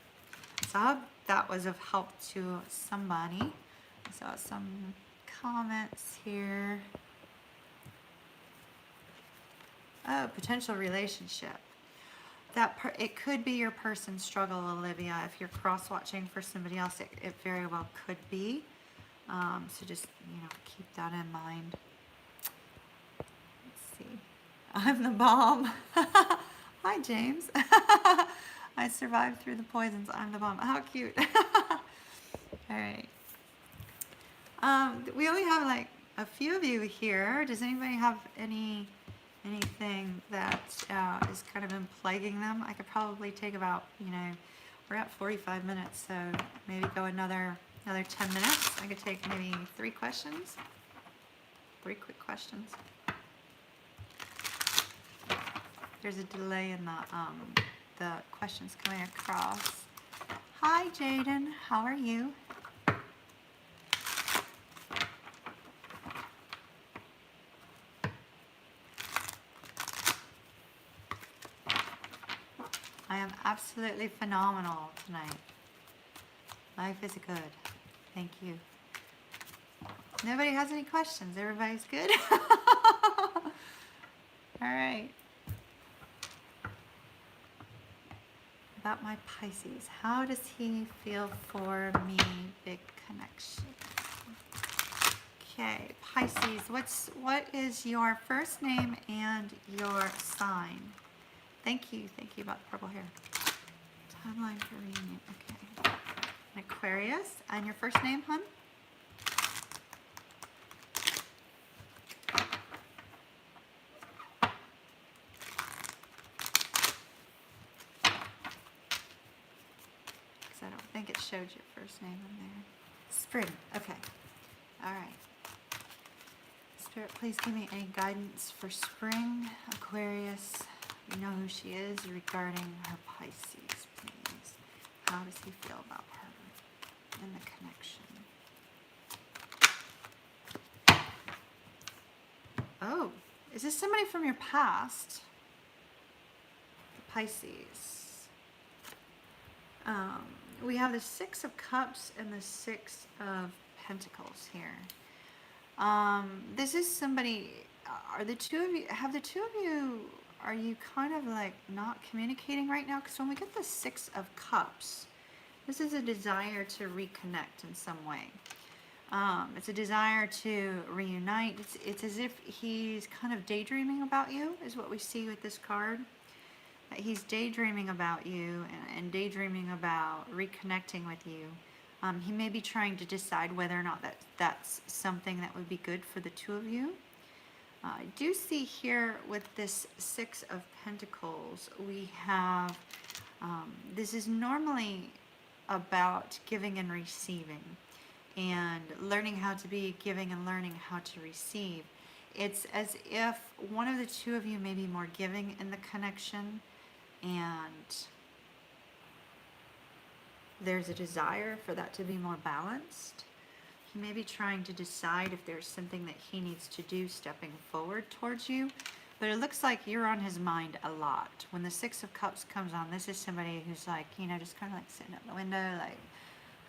So I hope that was of help to somebody. I saw some comments here. Oh, potential relationship. It could be your person's struggle, Olivia. If you're cross-watching for somebody else, it very well could be. So just, keep that in mind. Let's see. I'm the bomb. Hi, James. I survived through the poisons. I'm the bomb. How cute. All right. We only have like a few of you here. Does anybody have anything that is kind of been plaguing them? I could probably take about, we're at 45 minutes, so maybe go another 10 minutes. I could take maybe 3 questions. 3 quick questions. There's a delay in the questions coming across. Hi, Jaden. How are you? I am absolutely phenomenal tonight. Life is good. Thank you. Nobody has any questions. Everybody's good? All right. about my Pisces. How does he feel for me? Big connection. Okay, Pisces, what is your first name and your sign? Thank you about the purple hair. Timeline for reunion, okay. An Aquarius, and your first name, hun? Because I don't think it showed your first name in there. Spring, okay. All right. Spirit, please give me any guidance for spring, Aquarius. You know who she is regarding her Pisces, please. How does he feel about her and the connection? Oh, is this somebody from your past? Pisces. We have the Six of Cups and the Six of Pentacles here. This is somebody, are the two of you, are you kind of like not communicating right now? Because when we get the Six of Cups, this is a desire to reconnect in some way. It's a desire to reunite. It's as if he's kind of daydreaming about you, is what we see with this card. He's daydreaming about you and daydreaming about reconnecting with you. He may be trying to decide whether or not that's something that would be good for the two of you. I do see here with this Six of Pentacles, we have, this is normally about giving and receiving and learning how to be giving and learning how to receive. It's as if one of the two of you may be more giving in the connection, and there's a desire for that to be more balanced. He may be trying to decide if there's something that he needs to do stepping forward towards you, but it looks like you're on his mind a lot. When the Six of Cups comes on, this is somebody who's like, you know, just kind of like sitting at the window, like,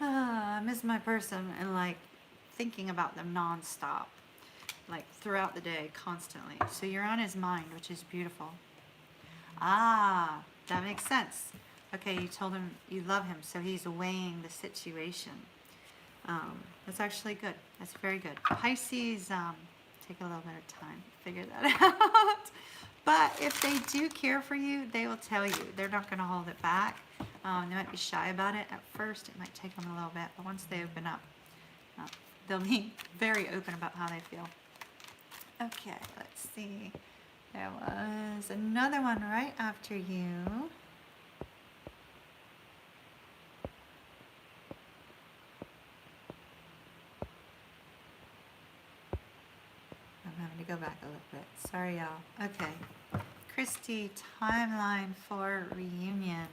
I miss my person, and like thinking about them nonstop, like throughout the day, constantly. So you're on his mind, which is beautiful. Ah, that makes sense. Okay, you told him you love him, so he's weighing the situation. That's actually good. That's very good. Pisces, take a little bit of time to figure that out. But if they do care for you, they will tell you. They're not going to hold it back. They might be shy about it at first. It might take them a little bit, but once they open up, they'll be very open about how they feel. Okay, let's see. There was another one right after you. I'm having to go back a little bit. Sorry, y'all. Okay. Christy, timeline for reunion.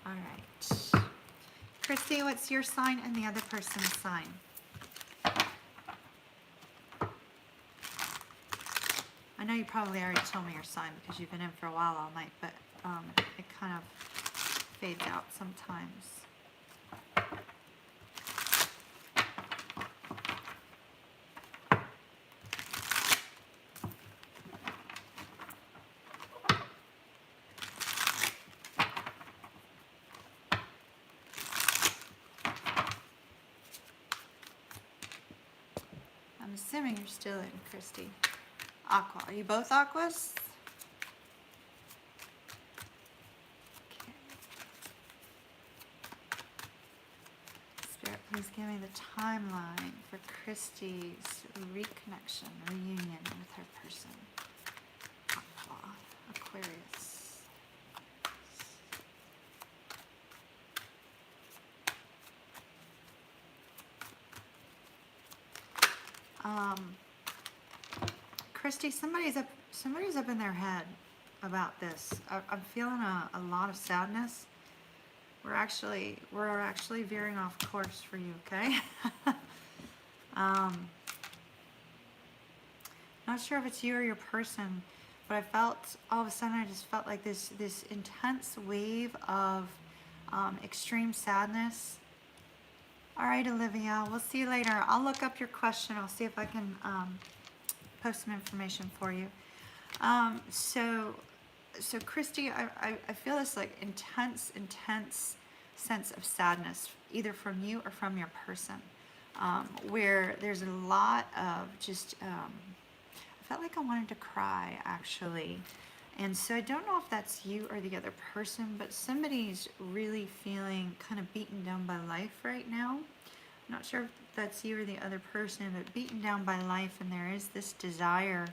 All right. Christy, what's your sign and the other person's sign? I know you probably already told me your sign because you've been in for a while all night, but it kind of fades out sometimes. I'm assuming you're still in, Christy. Aqua. Are you both aquas? Okay. Spirit, please give me the timeline for Christy's reconnection, reunion with her person. Aqua. Aquarius. Christy, somebody's up in their head about this. I'm feeling a lot of sadness. We're actually veering off course for you, okay? Not sure if it's you or your person, but I felt all of a sudden I just felt like this intense wave of extreme sadness. All right, Olivia, we'll see you later. I'll look up your question. I'll see if I can post some information for you. So So Christy, I feel this like intense sense of sadness, either from you or from your person, where there's a lot of just, I felt like I wanted to cry actually. And so I don't know if that's you or the other person, but somebody's really feeling kind of beaten down by life right now. I'm not sure if that's you or the other person, but beaten down by life, and there is this desire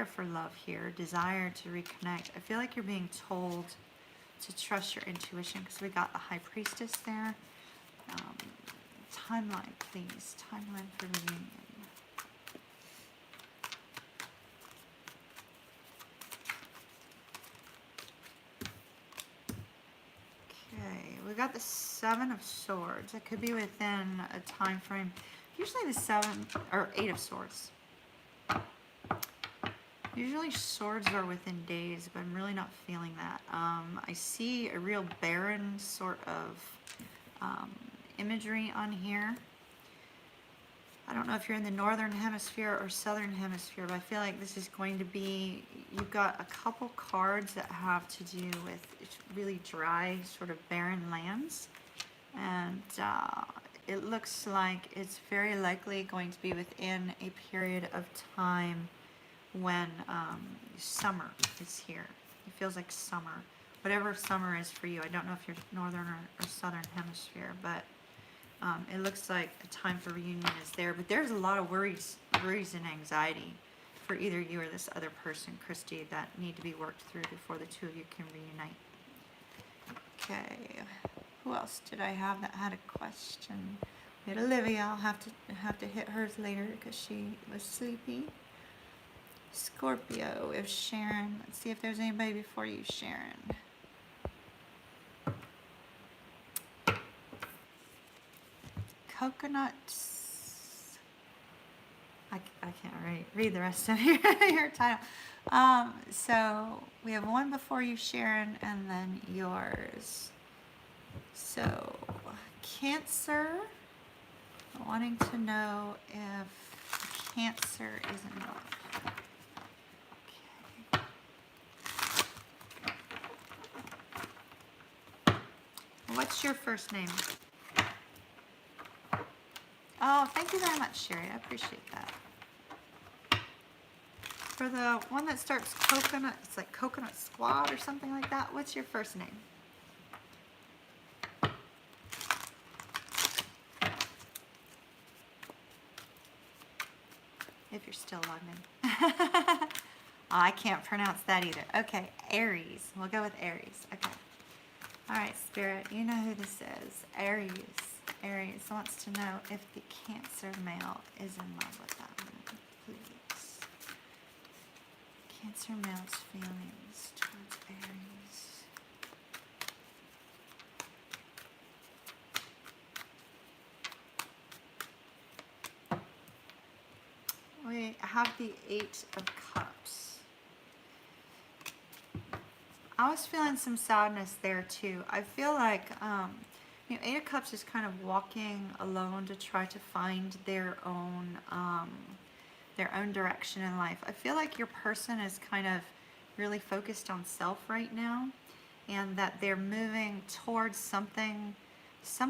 for love here, desire to reconnect. I feel like you're being told to trust your intuition, because we got the High Priestess there. Timeline, please. Timeline for reunion. Okay, we got the Seven of Swords. It could be within a time frame. Usually the Eight of Swords. Usually swords are within days, but I'm really not feeling that. I see a real barren sort of imagery on here. I don't know if you're in the northern hemisphere or southern hemisphere, but I feel like this is going to be, you've got a couple cards that have to do with really dry, sort of barren lands. And it looks like it's very likely going to be within a period of time when summer is here. It feels like summer. Whatever summer is for you. I don't know if you're northern or southern hemisphere, but it looks like a time for reunion is there. But there's a lot of worries and anxiety for either you or this other person, Christy, that need to be worked through before the two of you can reunite. Okay, who else did I have that had a question? We had Olivia. I'll have to hit hers later because she was sleepy. Scorpio, if Sharon, let's see if there's anybody before you, Sharon. Coconuts. I can't read the rest of your title. So we have one before you, Sharon, and then yours. So Cancer, wanting to know if Cancer is in love. What's your first name? Oh, thank you very much, Sherry. I appreciate that. For the one that starts coconut, it's like Coconut Squad or something like that. What's your first name? If you're still logged in. Oh, I can't pronounce that either. Okay, Aries. We'll go with Aries. Okay. All right, Spirit, you know who this is. Aries. Aries wants to know if the Cancer male is in love with them, please. Cancer male's feelings towards Aries. We have the Eight of Cups. I was feeling some sadness there too. I feel like, Eight of Cups is kind of walking alone to try to find their own direction in life. I feel like your person is kind of really focused on self right now, and that they're moving towards something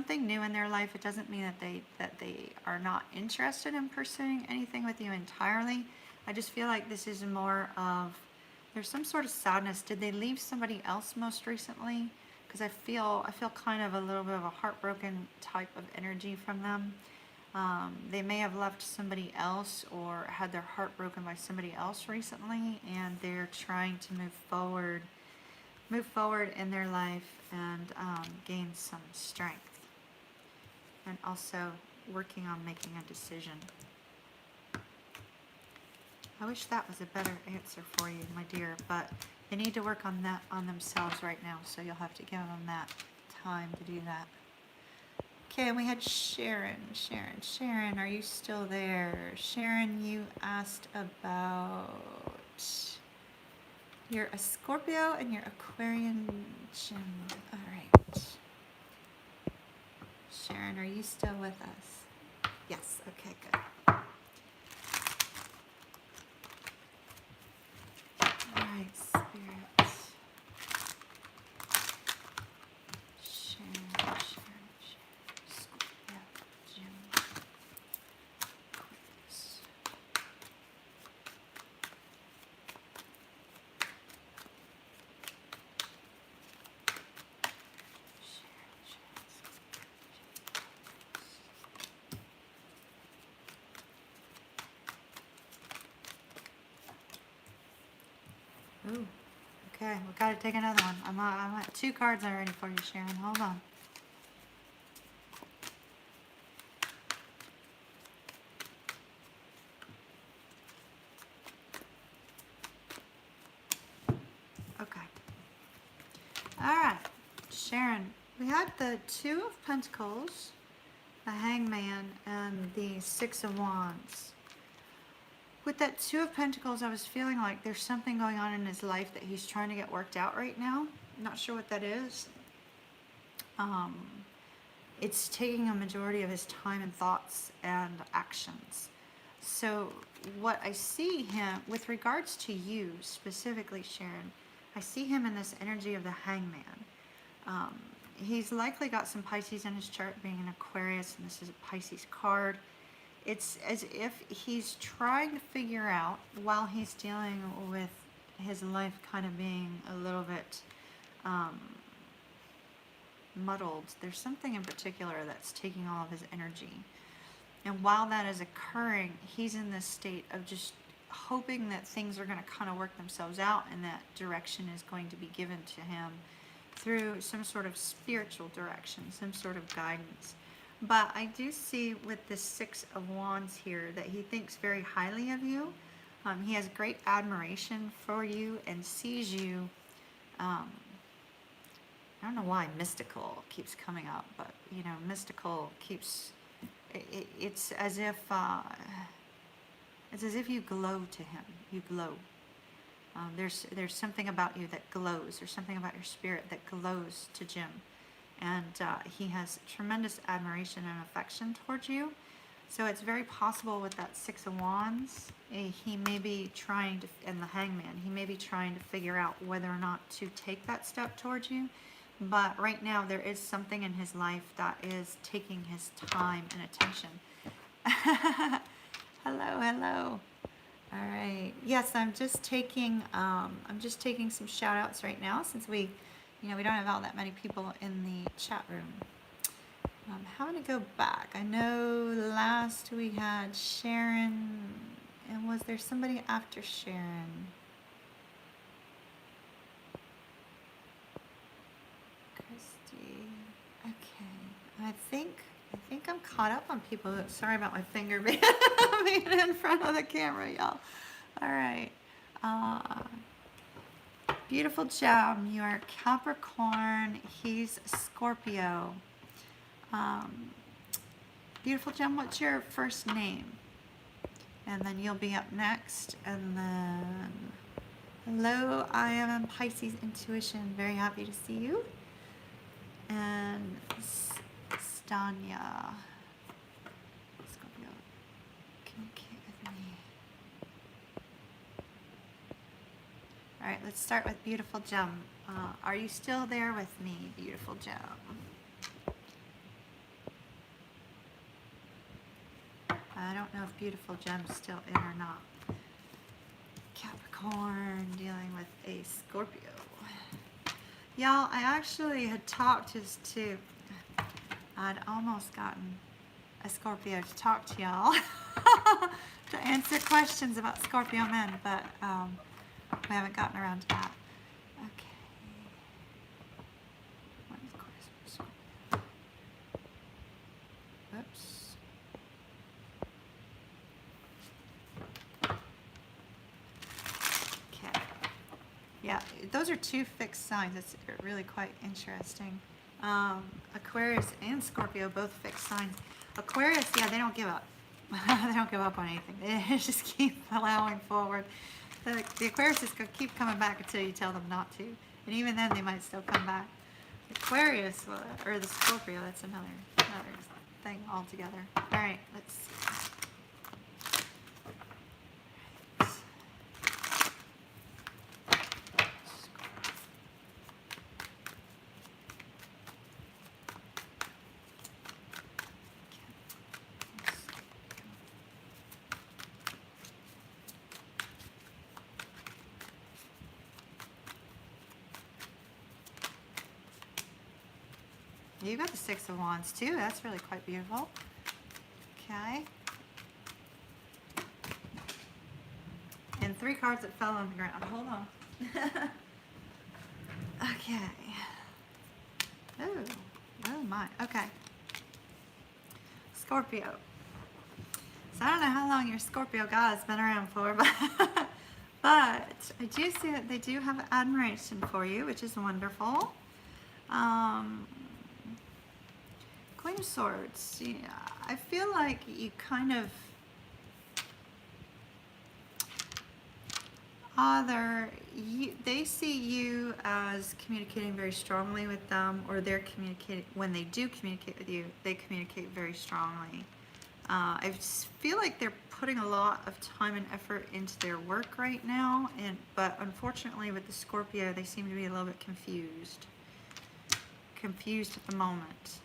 new in their life. It doesn't mean that they are not interested in pursuing anything with you entirely. I just feel like this is more of, there's some sort of sadness. Did they leave somebody else most recently? Because I feel kind of a little bit of a heartbroken type of energy from them. They may have left somebody else or had their heart broken by somebody else recently, and they're trying to move forward in their life and gain some strength, and also working on making a decision. I wish that was a better answer for you, my dear, but they need to work on that on themselves right now, so you'll have to give them that time to do that. Okay, and we had Sharon. Sharon, are you still there? Sharon, you asked about, you're a Scorpio and you're Aquarian Gemini. All right. Sharon, are you still with us? Yes, okay, good. All right, Spirit. Okay, we've got to take another one. I'm at 2 cards already for you, Sharon. Hold on. Okay. All right, Sharon. We had the 2 of Pentacles, the Hangman, and the 6 of Wands. With that 2 of Pentacles, I was feeling like there's something going on in his life that he's trying to get worked out right now. I'm not sure what that is. It's taking a majority of his time and thoughts and actions. So what I see him, with regards to you specifically, Sharon, I see him in this energy of the Hangman. He's likely got some Pisces in his chart, being an Aquarius, and this is a Pisces card. It's as if he's trying to figure out, while he's dealing with his life kind of being a little bit muddled. There's something in particular that's taking all of his energy. And while that is occurring, he's in this state of just hoping that things are going to kind of work themselves out, and that direction is going to be given to him through some sort of spiritual direction, some sort of guidance. But I do see with this 6 of Wands here that he thinks very highly of you. He has great admiration for you and sees you. I don't know why mystical keeps coming up, but you know, mystical keeps. It's as if you glow to him. You glow. There's something about you that glows. There's something about your spirit that glows to Jim. And he has tremendous admiration and affection towards you. So it's very possible with that 6 of Wands, he may be trying to, and the Hangman, he may be trying to figure out whether or not to take that step towards you. But right now there is something in his life that is taking his time and attention. Hello, hello. All right. Yes, I'm just taking some shout outs right now, since we don't have all that many people in the chat room. How to go back? I know last we had Sharon, and was there somebody after Sharon? Christy. Okay. I think I'm caught up on people. Sorry about my finger being in front of the camera, y'all. All right. Beautiful Gem, you are Capricorn, he's Scorpio. Beautiful Gem, what's your first name? And then you'll be up next. And then, hello, I am Pisces Intuition, very happy to see you. And Stanya, Scorpio, communicate with me. All right, let's start with Beautiful Gem. Are you still there with me, Beautiful Gem? I don't know if Beautiful Gem's still in or not. Capricorn dealing with a Scorpio. Y'all, I actually had talked to, I'd almost gotten a Scorpio to talk to y'all to answer questions about Scorpio men, but we haven't gotten around to that. Okay. What is course for Scorpio? Oops. Okay. Yeah, those are 2 fixed signs. It's really quite interesting. Aquarius and Scorpio, both fixed signs. Aquarius, yeah, they don't give up. They don't give up on anything. They just keep allowing forward. The Aquarius is going to keep coming back until you tell them not to. And even then, they might still come back. Aquarius, or the Scorpio, that's another thing altogether. All right, let's see. You got the 6 of Wands too. That's really quite beautiful. Okay. And 3 cards that fell on the ground. Hold on. Okay. Oh, oh my. Okay. Scorpio. So I don't know how long your Scorpio guy has been around for, but I do see that they do have admiration for you, which is wonderful. Queen of Swords. Yeah, I feel like you kind of they see you as communicating very strongly with them, or they're communicating, when they do communicate with you, they communicate very strongly. I just feel like they're putting a lot of time and effort into their work right now, but unfortunately with the Scorpio, they seem to be a little bit confused at the moment.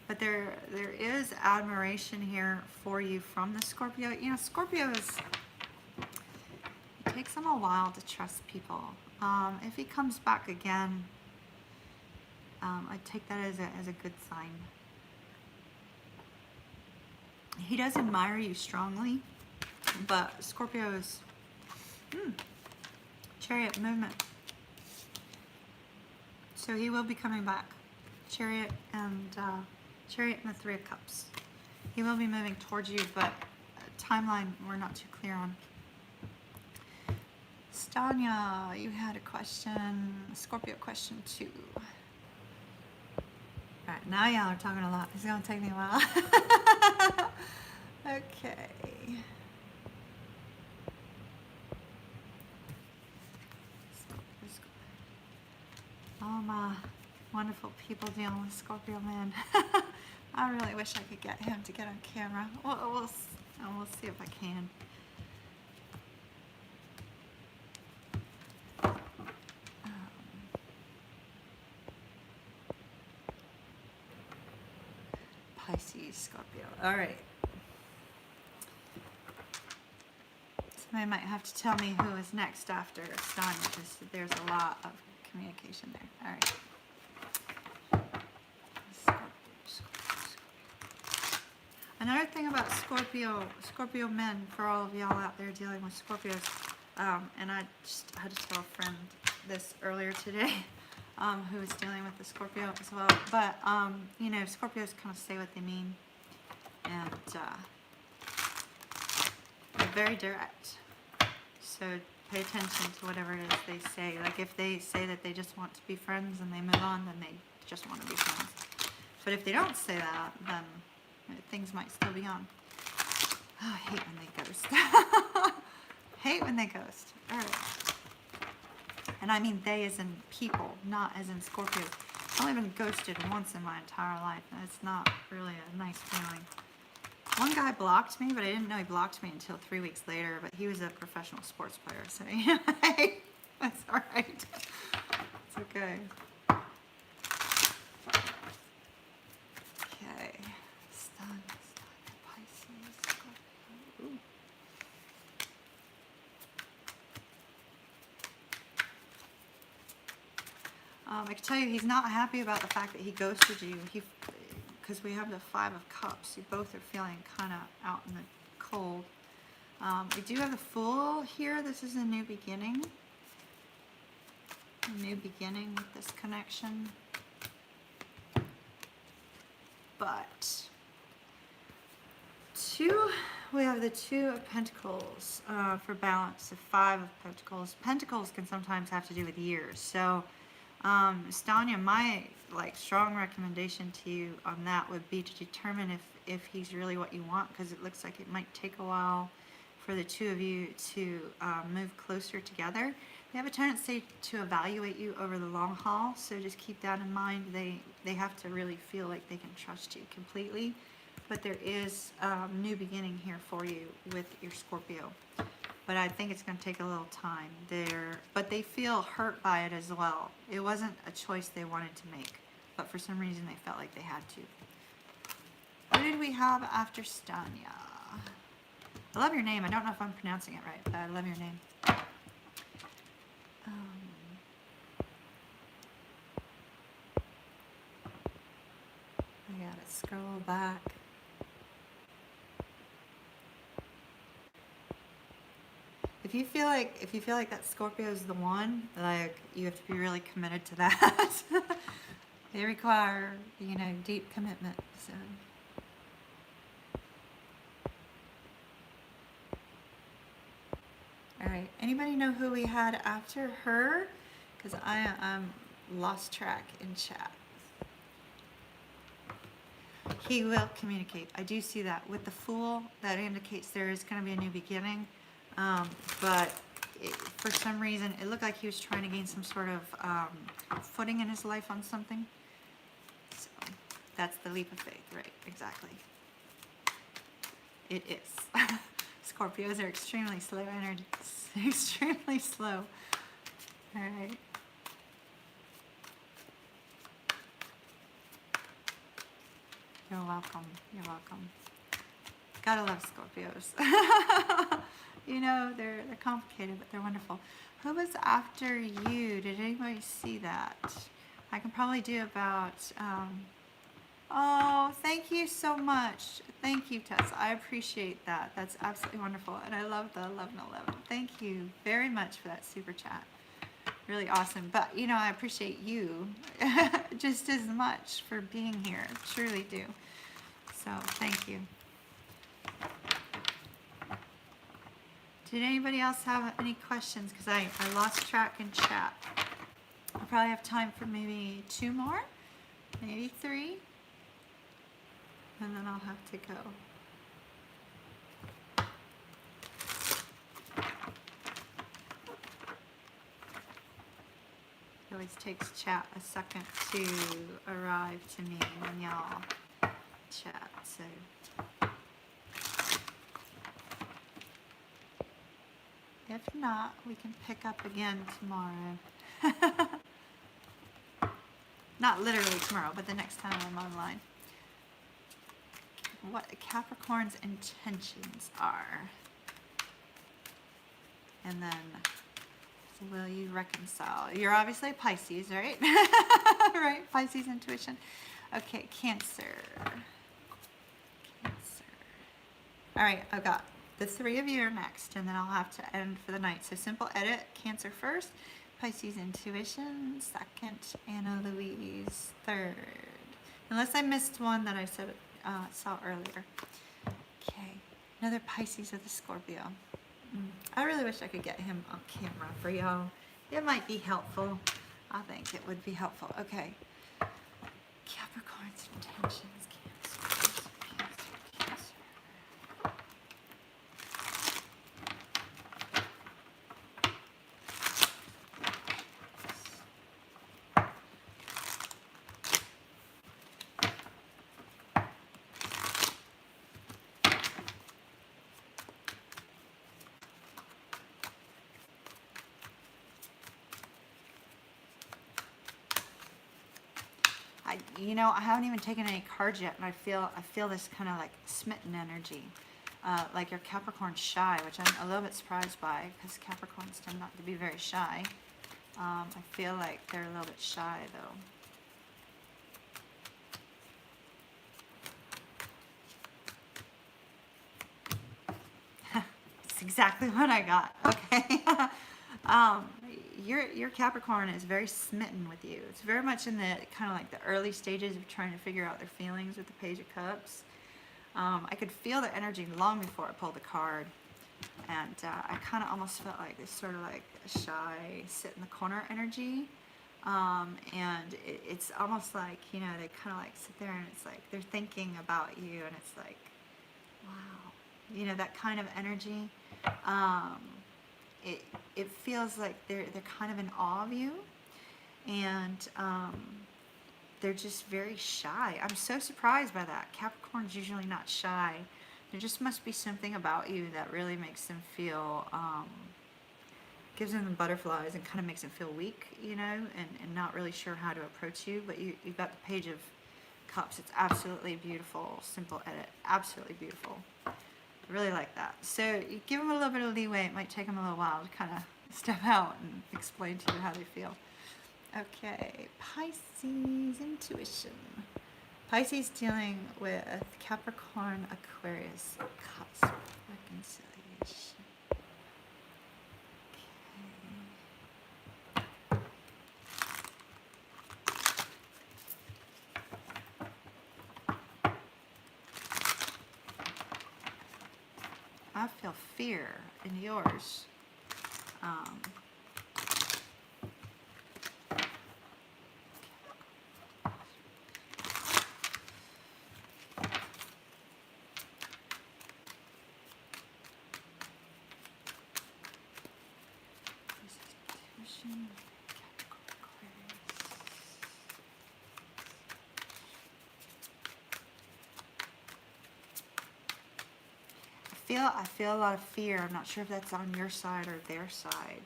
But there is admiration here for you from the Scorpio. You know, Scorpios, it takes them a while to trust people. If he comes back again, I take that as a good sign. He does admire you strongly, but Scorpios, Chariot movement. So he will be coming back. Chariot and Chariot and the Three of Cups. He will be moving towards you, but timeline we're not too clear on. Stanya, you had a question, Scorpio question 2. Alright, now y'all are talking a lot. It's going to take me a while. Okay. All my wonderful people dealing with Scorpio man. I really wish I could get him to get on camera. We'll see if I can. Pisces, Scorpio. All right. Somebody might have to tell me who is next after Stanya, because there's a lot of communication there. All right. Another thing about Scorpio men, for all of y'all out there dealing with Scorpios, and I just had to tell a friend this earlier today, who is dealing with the Scorpio as well. But you know, Scorpios kind of say what they mean, and they're very direct. So pay attention to whatever it is they say. Like if they say that they just want to be friends and they move on, then they just want to be friends. But if they don't say that, then things might still be on. Oh, I hate when they ghost. Hate when they ghost. All right. And I mean they as in people, not as in Scorpios. I've only been ghosted once in my entire life, and it's not really a nice feeling. One guy blocked me, but I didn't know he blocked me until 3 weeks later, but he was a professional sports player, so you know, that's all right. It's okay. Okay. Sun, Pisces, Scorpio. Ooh. I can tell you he's not happy about the fact that he ghosted you. Because we have the Five of Cups. You both are feeling kind of out in the cold. We do have the Fool here. This is a new beginning. A new beginning with this connection. But we have the Two of Pentacles for balance. The Five of Pentacles. Pentacles can sometimes have to do with years. So Stanya, my strong recommendation to you on that would be to determine if he's really what you want, because it looks like it might take a while for the two of you to move closer together. They have a tendency to evaluate you over the long haul, so just keep that in mind. They have to really feel like they can trust you completely, but there is a new beginning here for you with your Scorpio. But I think it's going to take a little time there. But they feel hurt by it as well. It wasn't a choice they wanted to make, but for some reason they felt like they had to. What did we have after Stanya? I love your name. I don't know if I'm pronouncing it right, but I love your name. I gotta scroll back. If you feel like that Scorpio is the one, like you have to be really committed to that. They require, you know, deep commitment. So. All right. Anybody know who we had after her? Because I'm lost track in chat. He will communicate. I do see that. With the Fool, that indicates there is going to be a new beginning. But for some reason, it looked like he was trying to gain some sort of footing in his life on something. So that's the leap of faith, right? Exactly. It is. Scorpios are extremely slow energy. Extremely slow. All right. You're welcome. You're welcome. Gotta love Scorpios. You know, they're complicated, but they're wonderful. Who was after you? Did anybody see that? I can probably do about... oh, thank you so much. Thank you, Tess. I appreciate that. That's absolutely wonderful. And I love the 1111. Thank you very much for that super chat. Really awesome. But, you know, I appreciate you just as much for being here. Truly do. So, thank you. Did anybody else have any questions? Because I lost track in chat. I'll probably have time for maybe 2 more, maybe 3. And then I'll have to go. It always takes chat a second to arrive to me when y'all chat, so. If not, we can pick up again tomorrow. Not literally tomorrow, but the next time I'm online. What Capricorn's intentions are. And then, will you reconcile? You're obviously Pisces, right? Right? Pisces intuition. Okay, Cancer. Cancer. All right, I've got the 3 of you are next, and then I'll have to end for the night. So simple edit, Cancer first, Pisces intuition second, Anna Louise third. Unless I missed one that I said saw earlier. Okay, another Pisces with a Scorpio. I really wish I could get him on camera for y'all. It might be helpful. I think it would be helpful. Okay. Capricorn's intentions. Cancer. You know, I haven't even taken any cards yet, and I feel this kind of like smitten energy, like your Capricorn's shy, which I'm a little bit surprised by because Capricorns tend not to be very shy. I feel like they're a little bit shy though. It's exactly what I got. Okay. Your Capricorn is very smitten with you. It's very much in the kind of like the early stages of trying to figure out their feelings with the Page of Cups. I could feel the energy long before I pulled the card. And I kind of almost felt like this sort of like a shy, sit in the corner energy. And it's almost like, you know, they kind of like sit there and it's like they're thinking about you and it's like, wow. You know, that kind of energy. It feels like they're kind of in awe of you, and they're just very shy. I'm so surprised by that. Capricorn's usually not shy. There just must be something about you that really makes them feel, gives them the butterflies and kind of makes them feel weak, you know, and not really sure how to approach you. But you've got the Page of Cups. It's absolutely beautiful. Simple edit. Absolutely beautiful. Really like that. So you give them a little bit of leeway. It might take them a little while to kind of step out and explain to you how they feel. Okay, Pisces intuition. Pisces dealing with Capricorn, Aquarius, cusp, reconciliation. I feel fear in yours. I feel a lot of fear. I'm not sure if that's on your side or their side.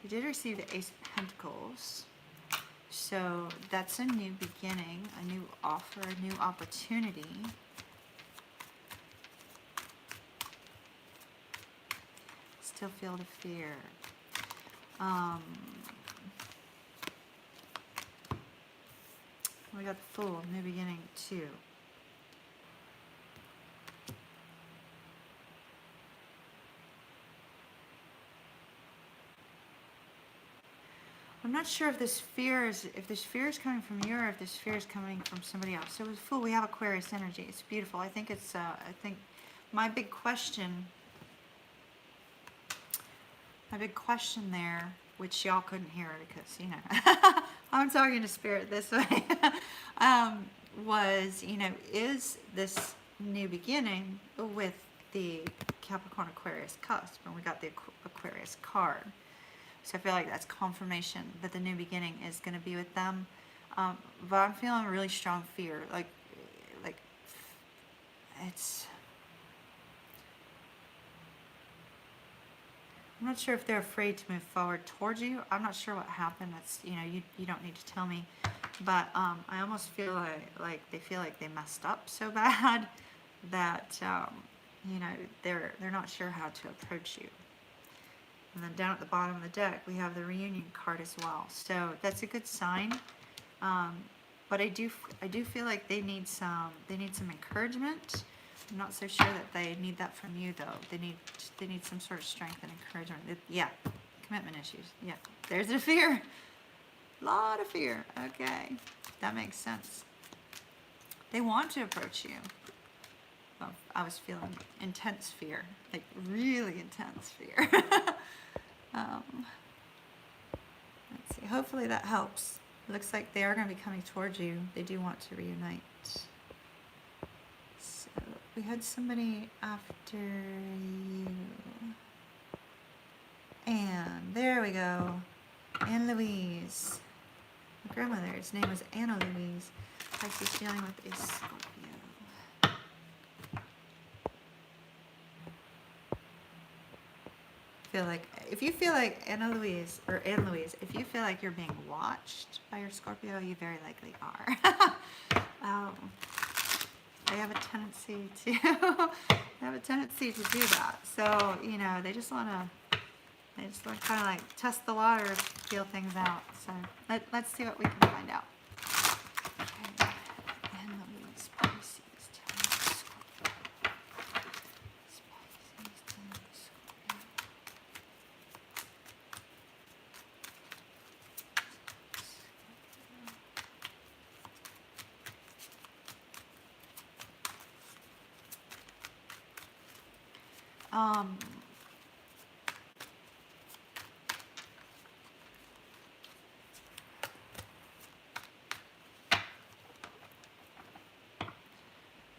You did receive the Ace of Pentacles. So that's a new beginning, a new offer, a new opportunity. Still feel the fear. We got the Fool, new beginning too. I'm not sure if this fear is coming from you or if this fear is coming from somebody else. So with Fool, we have Aquarius energy. It's beautiful. I think it's I think my big question there, which y'all couldn't hear because, you know, I'm talking to Spirit this way, was, you know, is this new beginning with the Capricorn Aquarius cusp, and we got the Aquarius card. So I feel like that's confirmation that the new beginning is going to be with them. But I'm feeling really strong fear. Like it's... I'm not sure if they're afraid to move forward towards you. I'm not sure what happened. That's, you know, you don't need to tell me. But I almost feel like they feel like they messed up so bad that, you know, they're not sure how to approach you. And then down at the bottom of the deck, we have the reunion card as well. So that's a good sign. But I do feel like they need some encouragement. I'm not so sure that they need that from you though. They need some sort of strength and encouragement. Yeah, commitment issues. Yeah, there's the fear. A lot of fear. Okay, that makes sense. They want to approach you. Well, I was feeling intense fear, like really intense fear. Let's see. Hopefully that helps. Looks like they are going to be coming towards you. They do want to reunite. So we had somebody after you. And there we go. Anne Louise. My grandmother's name was Anna Louise. Pisces dealing with a Scorpio. Feel like if you feel like Anne Louise, if you feel like you're being watched by your Scorpio, you very likely are. They have a tendency to do that. So, you know, they just want to kind of like test the waters, feel things out. So let's see what we can find out. Okay. Anne Louise, Pisces, TarotScope.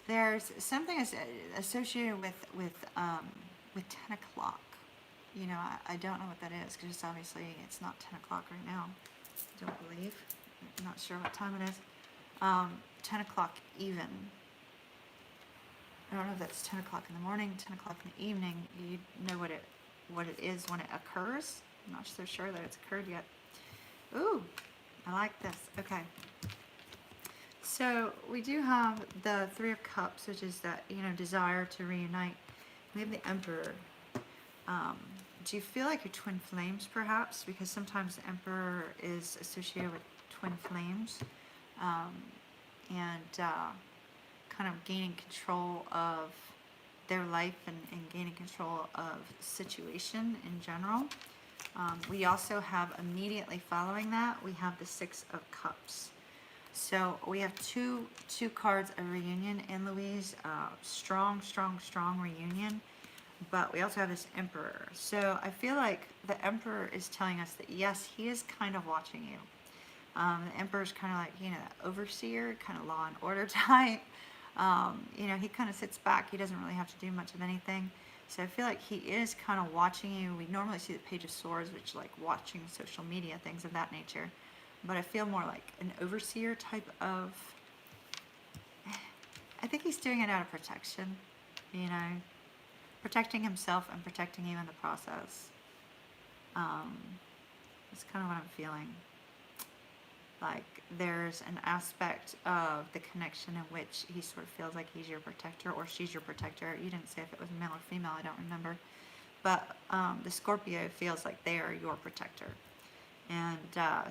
There's something associated with 10 o'clock. You know, I don't know what that is because obviously it's not 10 o'clock right now. I don't believe. I'm not sure what time it is. 10 o'clock even. I don't know if that's 10 o'clock in the morning, 10 o'clock in the evening. You know what it is when it occurs. I'm not so sure that it's occurred yet. Ooh, I like this. Okay. So we do have the Three of Cups, which is that, you know, desire to reunite. We have the Emperor. Do you feel like you're twin flames, perhaps? Because sometimes the Emperor is associated with twin flames, and kind of gaining control of their life and gaining control of the situation in general. We also have immediately following that, we have the Six of Cups. So we have two cards of reunion in Louise. Strong, strong, strong reunion. But we also have this Emperor. So I feel like the Emperor is telling us that, yes, he is kind of watching you. The Emperor is kind of like, you know, that overseer, kind of law and order type. You know, he kind of sits back. He doesn't really have to do much of anything. So I feel like he is kind of watching you. We normally see the Page of Swords, which is like watching social media, things of that nature. But I feel more like an overseer type of... I think he's doing it out of protection, you know. Protecting himself and protecting you in the process. That's kind of what I'm feeling. Like there's an aspect of the connection in which he sort of feels like he's your protector or she's your protector. You didn't say if it was male or female, I don't remember. But the Scorpio feels like they are your protector. And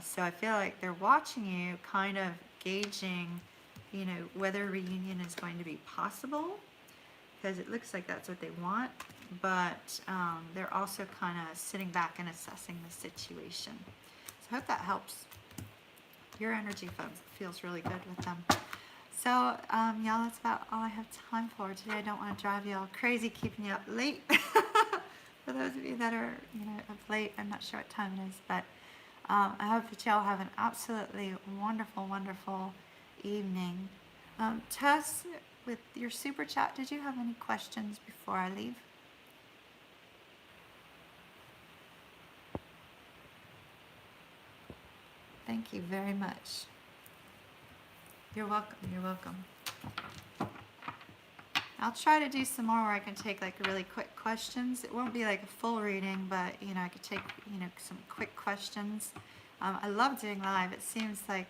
so I feel like they're watching you, kind of gauging, you know, whether a reunion is going to be possible, because it looks like that's what they want. But they're also kind of sitting back and assessing the situation. So I hope that helps. Your energy feels really good with them. So, y'all, that's about all I have time for today. I don't want to drive y'all crazy, keeping you up late. For those of you that are, you know, up late, I'm not sure what time it is, but I hope that y'all have an absolutely wonderful, wonderful evening. Tess, with your super chat, did you have any questions before I leave? Thank you very much. You're welcome. You're welcome. I'll try to do some more where I can take like really quick questions. It won't be like a full reading, but you know, I could take, you know, some quick questions. I love doing live. It seems like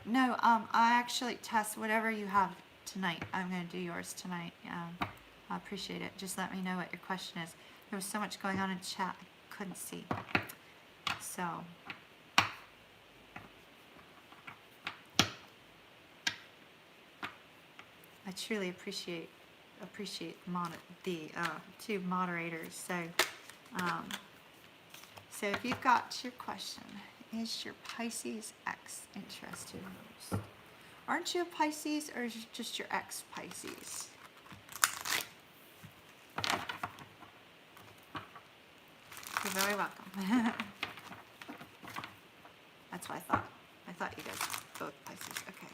no, I actually, Tess, whatever you have tonight, I'm going to do yours tonight. I appreciate it. Just let me know what your question is. There was so much going on in chat, I couldn't see. So... I truly appreciate the two moderators. So, so if you've got your question, is your Pisces ex interested in those? Aren't you a Pisces, or is it just your ex Pisces? You're very welcome. That's what I thought. I thought you guys were both Pisces. Okay.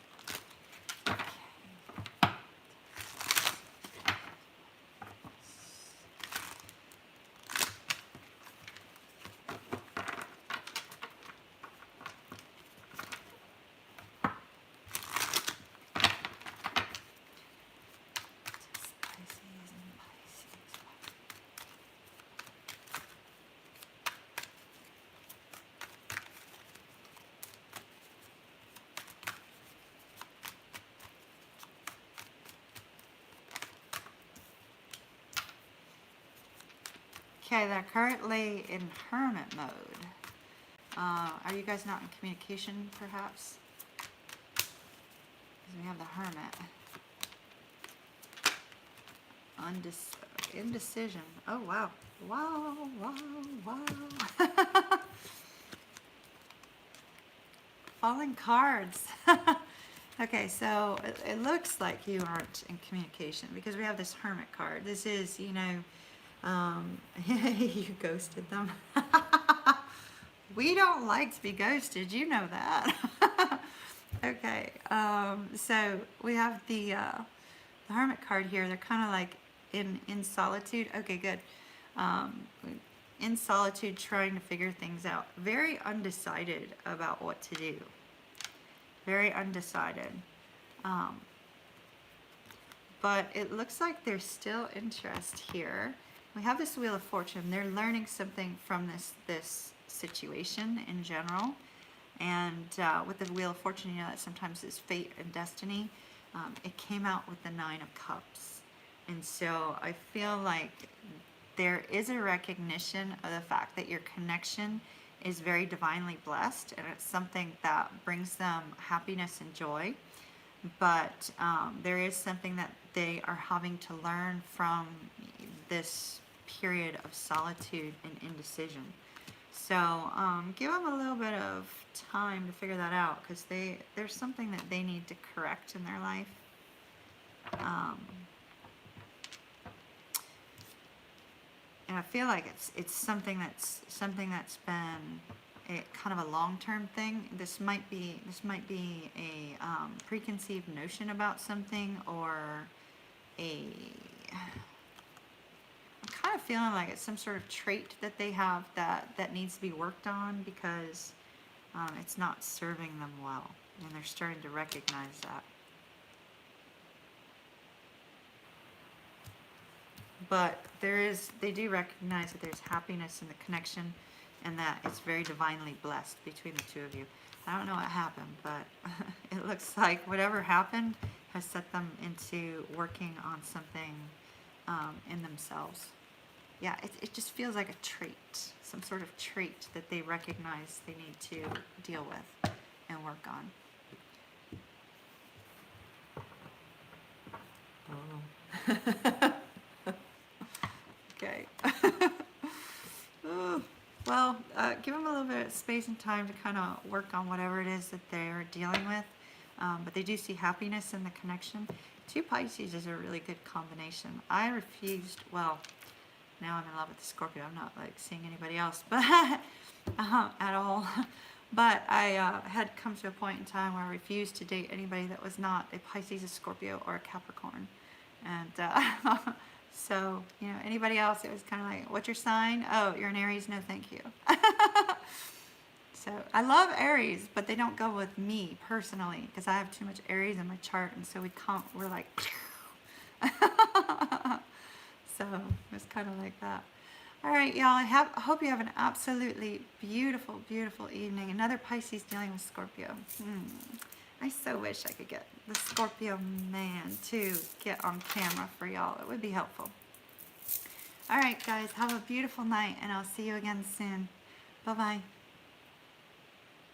Okay, they're currently in hermit mode. Are you guys not in communication, perhaps? Because we have the hermit. Indecision. Oh, wow. Wow, wow, wow. Falling cards. Okay, so it looks like you aren't in communication because we have this hermit card. This is, you know, you ghosted them. We don't like to be ghosted, you know that. Okay, so we have the hermit card here. They're kind of like in solitude. Okay, good. In solitude, trying to figure things out. Very undecided about what to do. Very undecided. But it looks like there's still interest here. We have this Wheel of Fortune. They're learning something from this situation in general. And with the Wheel of Fortune, you know that sometimes it's fate and destiny. It came out with the 9 of Cups. And so I feel like there is a recognition of the fact that your connection is very divinely blessed. And it's something that brings them happiness and joy. But there is something that they are having to learn from this period of solitude and indecision. So give them a little bit of time to figure that out, because there's something that they need to correct in their life. And I feel like it's something that's been a kind of a long-term thing. This might be a preconceived notion about something, or I'm kind of feeling like it's some sort of trait that they have that needs to be worked on, because it's not serving them well, and they're starting to recognize that. But they do recognize that there's happiness in the connection, and that it's very divinely blessed between the two of you. I don't know what happened, but it looks like whatever happened has set them into working on something in themselves. Yeah, it just feels like a trait, some sort of trait that they recognize they need to deal with and work on. Oh. Okay. Well, give them a little bit of space and time to kind of work on whatever it is that they're dealing with. But they do see happiness in the connection. 2 Pisces is a really good combination. I refused, well, now I'm in love with the Scorpio. I'm not like seeing anybody else, but at all. But I had come to a point in time where I refused to date anybody that was not a Pisces, a Scorpio, or a Capricorn. And so, you know, anybody else, it was kind of like, what's your sign? Oh, you're an Aries? No, thank you. So I love Aries, but they don't go with me personally, because I have too much Aries in my chart, and so we're like, so it's kind of like that. All right, y'all, I hope you have an absolutely beautiful, beautiful evening. Another Pisces dealing with Scorpio. I so wish I could get the Scorpio man to get on camera for y'all. It would be helpful. All right, guys, have a beautiful night, and I'll see you again soon. Bye-bye.